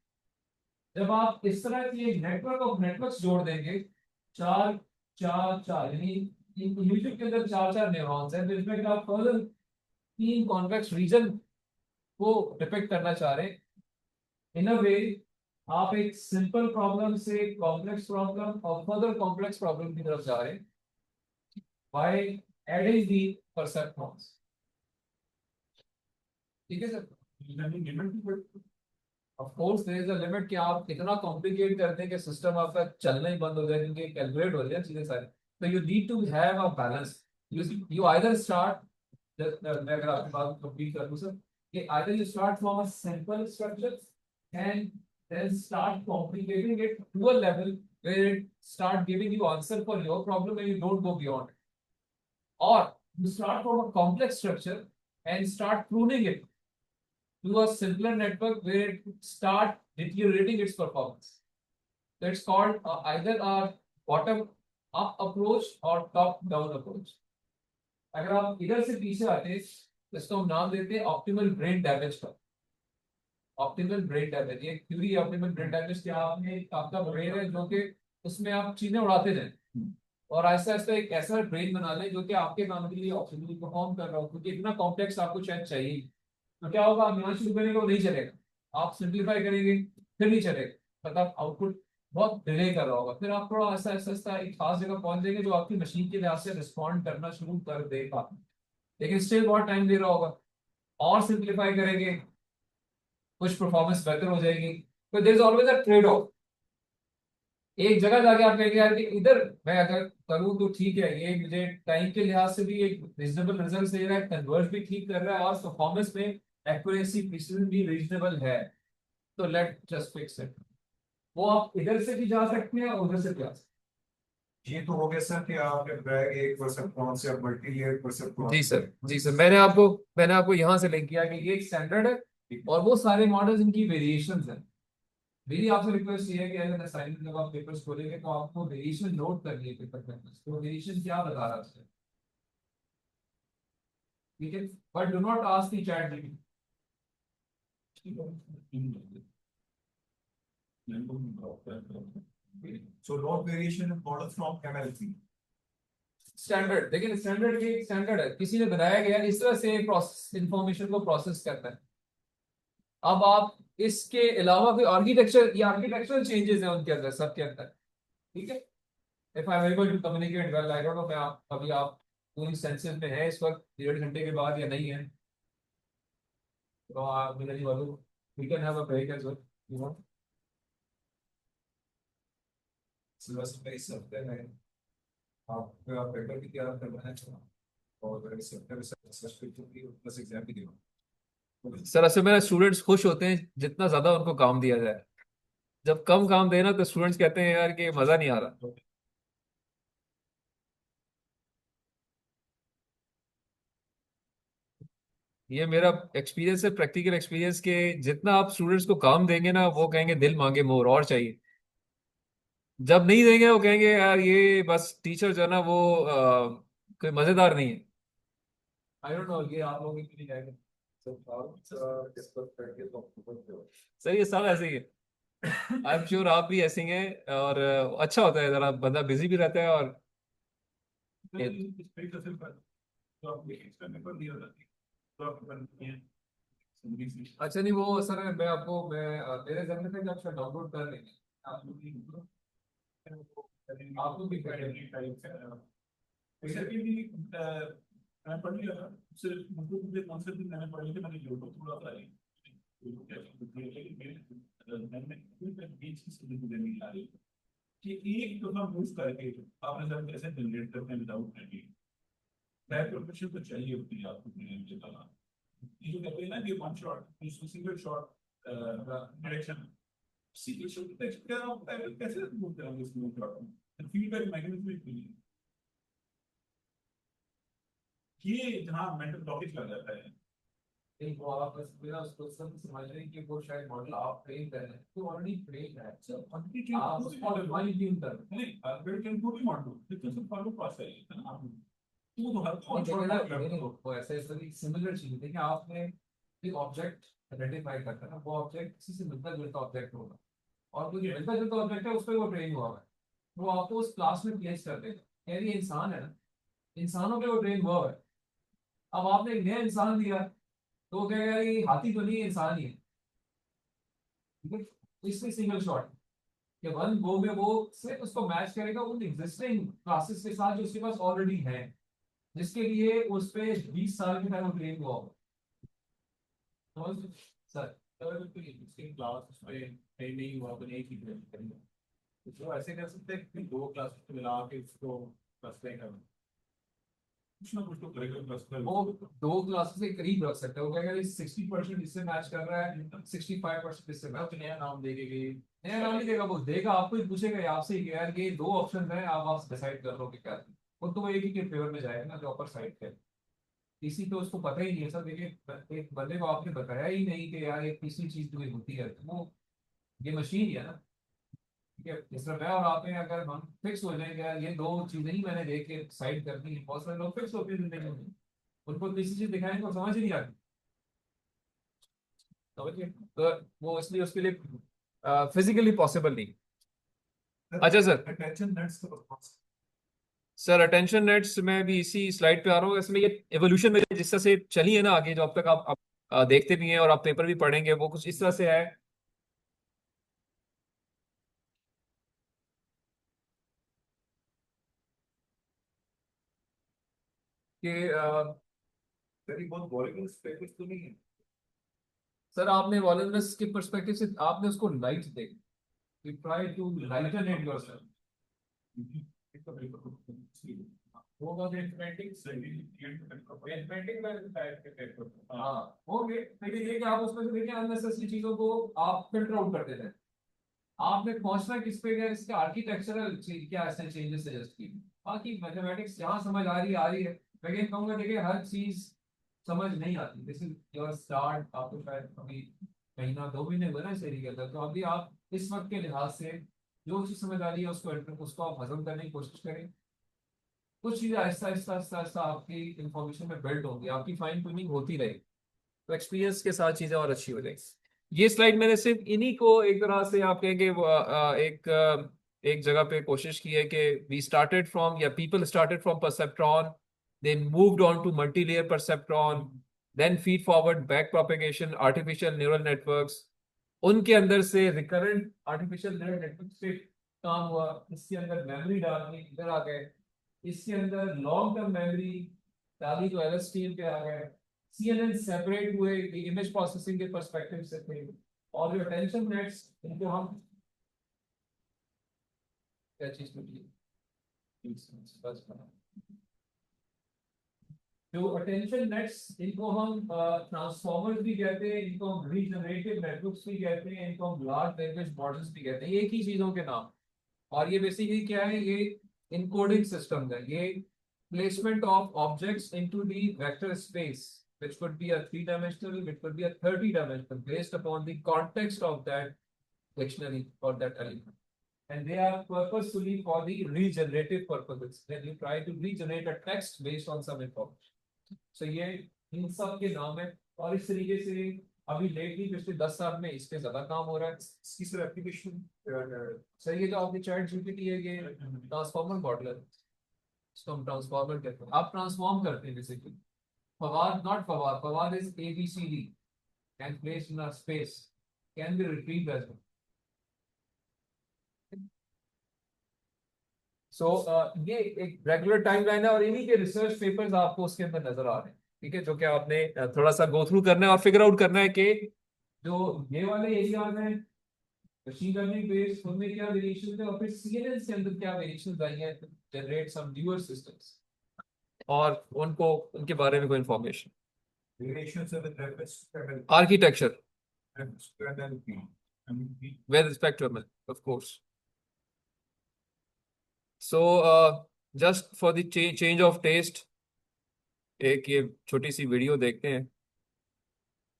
जब आप इस तरह की एक नेटवर्क ऑफ नेटवर्क्स जोड़ देंगे, चार चार चार, यानी यूट्यूब के अंदर चार चार न्यूरॉन्स हैं, तो इसमें आप फर्दर 3 कॉन्वेक्स रीजन को डिपेक्ट करना चाह रहे हैं। इन अ वे आप एक सिंपल प्रॉब्लम से कॉम्प्लेक्स प्रॉब्लम और फर्दर कॉम्प्लेक्स प्रॉब्लम की तरफ जा रहे हैं बाय एडिंग दी परसेप्ट्रॉन्स। ठीक है sir. Of course there is a limit कि आप इतना कॉम्प्लिकेट कर दें कि सिस्टम आपका चलना ही बंद हो जाए, क्योंकि कैलकुलेट हो जाए चीजें सारी। तो you need to have a balance. You either start, मैं अगर आपकी बात कंप्लीट कर दूं सर, कि either you start from a simple structure and then start complicating it to a level where it start giving you answer for your problem and you don't go beyond it. Or you start from a complex structure and start pruning it to a simpler network where it start deteriorating its performance. So it's called either a bottom up approach or top down approach. अगर आप इधर से पीछे आते हैं तो इसको हम नाम देते हैं ऑप्टिमल ब्रेन डैमेज का। ऑप्टिमल ब्रेन डैमेज, ये थ्योरी ऑप्टिमल ब्रेन डैमेज क्या, आपने आपका ब्रेन है जो कि उसमें आप चीजें उड़ाते जाए और आहिस्ता आहिस्ता एक ऐसा ब्रेन बना लें जो कि आपके काम के लिए ऑप्टिमली परफॉर्म कर रहा हो, क्योंकि इतना कॉम्प्लेक्स आपको शायद चाहिए। तो क्या होगा, आप यहाँ शुरू करेंगे वो नहीं चलेगा, आप सिंप्लीफाई करेंगे फिर नहीं चलेगा, मतलब आउटपुट बहुत डिले कर रहा होगा, फिर आप थोड़ा ऐसा ऐसा ऐसा एक खास जगह पहुंच जाएंगे जो आपकी मशीन के लिहाज से रिस्पॉन्ड करना शुरू कर देगा, लेकिन स्टिल बहुत टाइम दे रहा होगा। और सिंप्लीफाई करेंगे, कुछ परफॉर्मेंस बेहतर हो जाएगी। तो there is always a trade off. एक जगह जाके आप कहेंगे यार कि इधर मैं अगर करूँ तो ठीक है, ये मुझे टाइम के लिहाज से भी एक रीजनेबल रिजल्ट दे रहा है, कन्वर्ट भी ठीक कर रहा है और परफॉर्मेंस में एक्यूरेसी प्रिसिजन भी रीजनेबल है, तो लेट जस्ट फिक्स इट। वो आप इधर से भी जा सकते हैं और उधर से भी जा सकते ये तो हो गया सर कि आपने बताया कि एक परसेप्ट्रॉन से आप मल्टी लेयर हैं। परसेप्ट्रॉन। जी सर, जी सर, मैंने आपको यहाँ से लिंक किया कि ये एक स्टैंडर्ड है और वो सारे मॉडल्स इनकी वेरिएशंस हैं। मेरी आपसे रिक्वेस्ट ये है कि एज एन असाइनमेंट जब आप पेपर्स खोलेंगे तो आपको वेरिएशन नोट करनी है पेपर के अंदर, तो वेरिएशन क्या बता रहा है उससे, ठीक है। But do not ask the chat GPT. So node variation is model from MLC. Standard, देखिए स्टैंडर्ड की स्टैंडर्ड है, किसी ने बनाया गया है, इस तरह से प्रोसेस इंफॉर्मेशन को प्रोसेस करता है। अब आप इसके अलावा कोई आर्किटेक्चर या आर्किटेक्चरल चेंजेस हैं उनके अंदर, सबके अंदर, ठीक है। If I am able to communicate well, I don't know मैं आप अभी आप पूरी सेंसेस में है इस वक्त 1.5 घंटे के बाद या नहीं है, तो आप मुझे नहीं मालूम, we can have a break as well, you know. Syllabus में इस हफ्ते में आप पेपर भी तैयार करना है और इस हफ्ते में सर्च भी प्लस एग्जाम भी देना। सर असल में स्टूडेंट्स खुश होते हैं जितना ज्यादा उनको काम दिया जाए, जब कम काम देना तो स्टूडेंट्स कहते हैं यार कि मजा नहीं आ रहा। ये मेरा एक्सपीरियंस है, प्रैक्टिकल एक्सपीरियंस के, जितना आप स्टूडेंट्स को काम देंगे ना वो कहेंगे दिल मांगे मोर और चाहिए, जब नहीं देंगे वो कहेंगे यार ये बस टीचर जो है ना वो कोई मजेदार नहीं है। आई डोंट नो, ये आप लोगों की फीलिंग है सर, ये सब ऐसे ही है। आई एम श्योर आप भी ऐसे ही हैं, और अच्छा होता है, जरा बंदा बिजी भी रहता है और अच्छा नहीं वो सर मैं आपको मेरे जमने तक आपका डाउनलोड कर लेंगे, आपको भी मैं पढ़ लिया था, सिर्फ मुझे कॉन्सेप्ट मैंने पढ़ लिया, मैंने यूट्यूब थोड़ा सा मैंने बीच की समझ मुझे नहीं आ रही कि एक तो हम यूज करके आपने जब कैसे जनरेट करते हैं विदाउट ट्रेनिंग, बैक प्रोफेशन तो चाहिए होती है आपको मुझे बताना। ये जो कहते हैं ना कि one shot single shot direction, sequential text क्या होता है, कैसे बोलते हैं इसमें प्रॉब्लम फीडबैक मैकेनिज्म ये जहाँ मेंटल ब्लॉकेज लग जाता है। नहीं, वो आप बस बिना उस क्वेश्चन को समझ रहे हैं कि वो शायद मॉडल आप ट्रेन कर रहे हैं तो ऑलरेडी ट्रेन है। ऑलरेडी आप उस मॉडल वाली ट्यून कर रहे हैं। नहीं ऑलरेडी कैन भी मॉडल लेकिन सिर्फ फॉलो प्रोसेस है ना, तो हर नहीं, देखिए ना, नहीं, वो ऐसे ऐसे सिमिलर चीज है। देखिए आपने एक ऑब्जेक्ट आइडेंटिफाई करता है ना, वो ऑब्जेक्ट किसी से मिलता जुलता ऑब्जेक्ट होगा और जो मिलता जुलता ऑब्जेक्ट है उस पर वो ट्रेन हुआ है, वो आपको उस क्लास में प्लेस कर देगा। यार ये इंसान है ना, इंसानों पे वो ट्रेन हुआ है। अब आपने एक नया इंसान दिया तो वो कहेगा ये हाथी तो नहीं है, इंसान ही है। ठीक है, इसमें सिंगल शॉट कि वन गो में वो सिर्फ उसको मैच करेगा उन एग्जिस्टिंग क्लासेस के साथ जो उसके पास ऑलरेडी है, जिसके लिए उस पे 20 साल के टाइम ट्रेन हुआ होगा। समझ रहे? सर अगर कोई एग्जिस्टिंग क्लास पे ट्रेन नहीं हुआ तो नहीं सीख करेंगे, तो ऐसे कर सकते हैं कि दो क्लास मिला के उसको क्लस्टरिंग करना। कुछ ना कुछ तो करेगा पर्सनल। वो दो क्लासेस के करीब रख सकते हैं। वो कहेगा ये 60% इससे मैच कर रहा है, 65% इससे मैच। तो नया नाम देके कि नया नाम नहीं देगा, वो देगा आपको ही, पूछेगा ये आपसे ही कि यार ये दो ऑप्शन है, आप डिसाइड कर लो कि क्या है। वो तो एक ही के फेवर में जाएगा ना, जो अपर साइड पे। इसी तो उसको पता ही नहीं है सर। देखिए एक बंदे को आपने बताया ही नहीं कि यार एक तीसरी चीज तुम्हें होती है, तो वो ये मशीन ही है ना। ठीक है, इस तरह मैं और आप हैं, अगर हम फिक्स हो जाएंगे यार ये दो चीजें ही मैंने देख के साइड करनी है, बहुत सारे लोग फिक्स होते हैं जिंदगी में, उनको तीसरी चीज दिखाएंगे तो समझ ही नहीं आती। समझिए, तो वो इसलिए उसके लिए फिजिकली पॉसिबल नहीं। अच्छा सर, अटेंशन नेट्स तो सर अटेंशन नेट्स में भी इसी स्लाइड पे आ रहा हूँ। इसमें ये एवोल्यूशन में जिस तरह से चली है ना आगे, जो अब तक आप देखते भी हैं और आप पेपर भी पढ़ेंगे, वो कुछ इस तरह से है कि तेरी बहुत बॉलीवुड स्पेक्स तो नहीं है। सर आपने वॉलरनेस के पर्सपेक्टिव से आपने उसको लाइट देखा, you try to lighten it yourself. होगा तो इंप्रिंटिंग में टाइप के पेपर। हाँ होंगे, लेकिन ये कि आप उसमें से देखिए अननेसेसरी चीजों को आप फिल्टर आउट करते थे। आपने पहुंचना किस पे गया, इसका आर्किटेक्चरल क्या ऐसे चेंजेस सजेस्ट की। बाकी मैथमेटिक्स जहाँ समझ आ रही है। मैं ये कहूंगा देखिए हर चीज समझ नहीं आती। दिस इज योर स्टार्ट, आपको शायद अभी महीना 2 महीने हुए ना इस एरिया के अंदर, तो अभी आप इस वक्त के लिहाज से जो चीज समझ आ रही है उसको आप हजम करने की कोशिश करें। कुछ चीजें आहिस्ता आहिस्ता आहिस्ता आहिस्ता आपकी इंफॉर्मेशन में बिल्ड होंगी, आपकी फाइन ट्यूनिंग होती रहेगी, तो एक्सपीरियंस के साथ चीजें और अच्छी हो जाएगी। ये स्लाइड मैंने सिर्फ इन्हीं को एक तरह से आप कहेंगे एक जगह पे कोशिश की है कि वी स्टार्टेड फ्रॉम या people started from perceptron, they moved on to multilayer perceptron, then feed forward back propagation artificial neural networks, उनके अंदर से रिकरेंट आर्टिफिशियल न्यूरल नेटवर्क पे काम हुआ, इसके अंदर मेमोरी डालनी, इधर आ गए, इसके अंदर लॉन्ग टर्म मेमोरी डाली तो एलएसटीएम पे आ गए, सीएनएन सेपरेट हुए इमेज प्रोसेसिंग के पर्सपेक्टिव से थे, और जो अटेंशन नेट्स इनको हम क्या चीज मिली, जो अटेंशन नेट्स इनको हम ट्रांसफॉर्मर्स भी कहते हैं, इनको हम रीजनरेटिव नेटवर्क्स भी कहते हैं, इनको हम लार्ज लैंग्वेज मॉडल्स भी कहते हैं, ये एक ही चीजों के नाम। और ये बेसिकली क्या है, ये इनकोडिंग सिस्टम है, ये placement of objects into the vector space which could be a 3-dimensional, it could be a 30-dimensional based upon the context of that dictionary or that element. And they are purposefully for the regenerative purposes. When you try to regenerate a text based on some information. So ये इन सब के नाम है, और इस तरीके से अभी लेटली पिछले 10 साल में इस पे ज्यादा काम हो रहा है। इसकी सिर्फ एप्लीकेशन सर ये जो आपने चैट जीपीटी है, ये ट्रांसफॉर्मर मॉडल है, इसको हम ट्रांसफॉर्मर कहते हैं। आप ट्रांसफॉर्म करते हैं basically. Fawad, not Fawad. Fawad is ABCD and placed in a space. Can be retrieved as well. So ये एक रेगुलर टाइमलाइन है और इन्हीं के रिसर्च पेपर्स आपको उसके अंदर नजर आ रहे हैं। ठीक है, जो कि आपने थोड़ा सा गो थ्रू करना है और फिगर आउट करना है कि जो ये वाले एरियाज हैं मशीन लर्निंग बेस्ड, उनमें क्या वेरिएशन है और फिर सीएनएन के अंदर क्या वेरिएशंस आई हैं to generate some newer systems और उनको उनके बारे में कोई information. variations of the reference to architecture NLP. with respect to ML, of course. So just for the change of taste, एक ये छोटी सी वीडियो देखते हैं,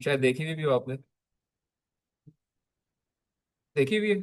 शायद देखी भी हो आपने, देखी भी है?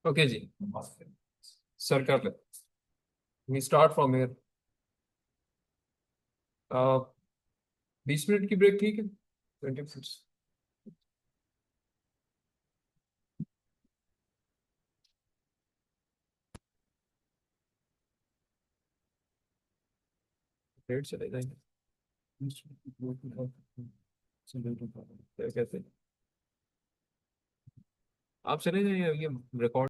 ओके जी, सर कर ले, we start from here. 20 minute की ब्रेक, ठीक है? 20 मिनट्स। डेढ़ चले जाएंगे, क्या कहते हैं आप? चले जाइए, ये रिकॉर्ड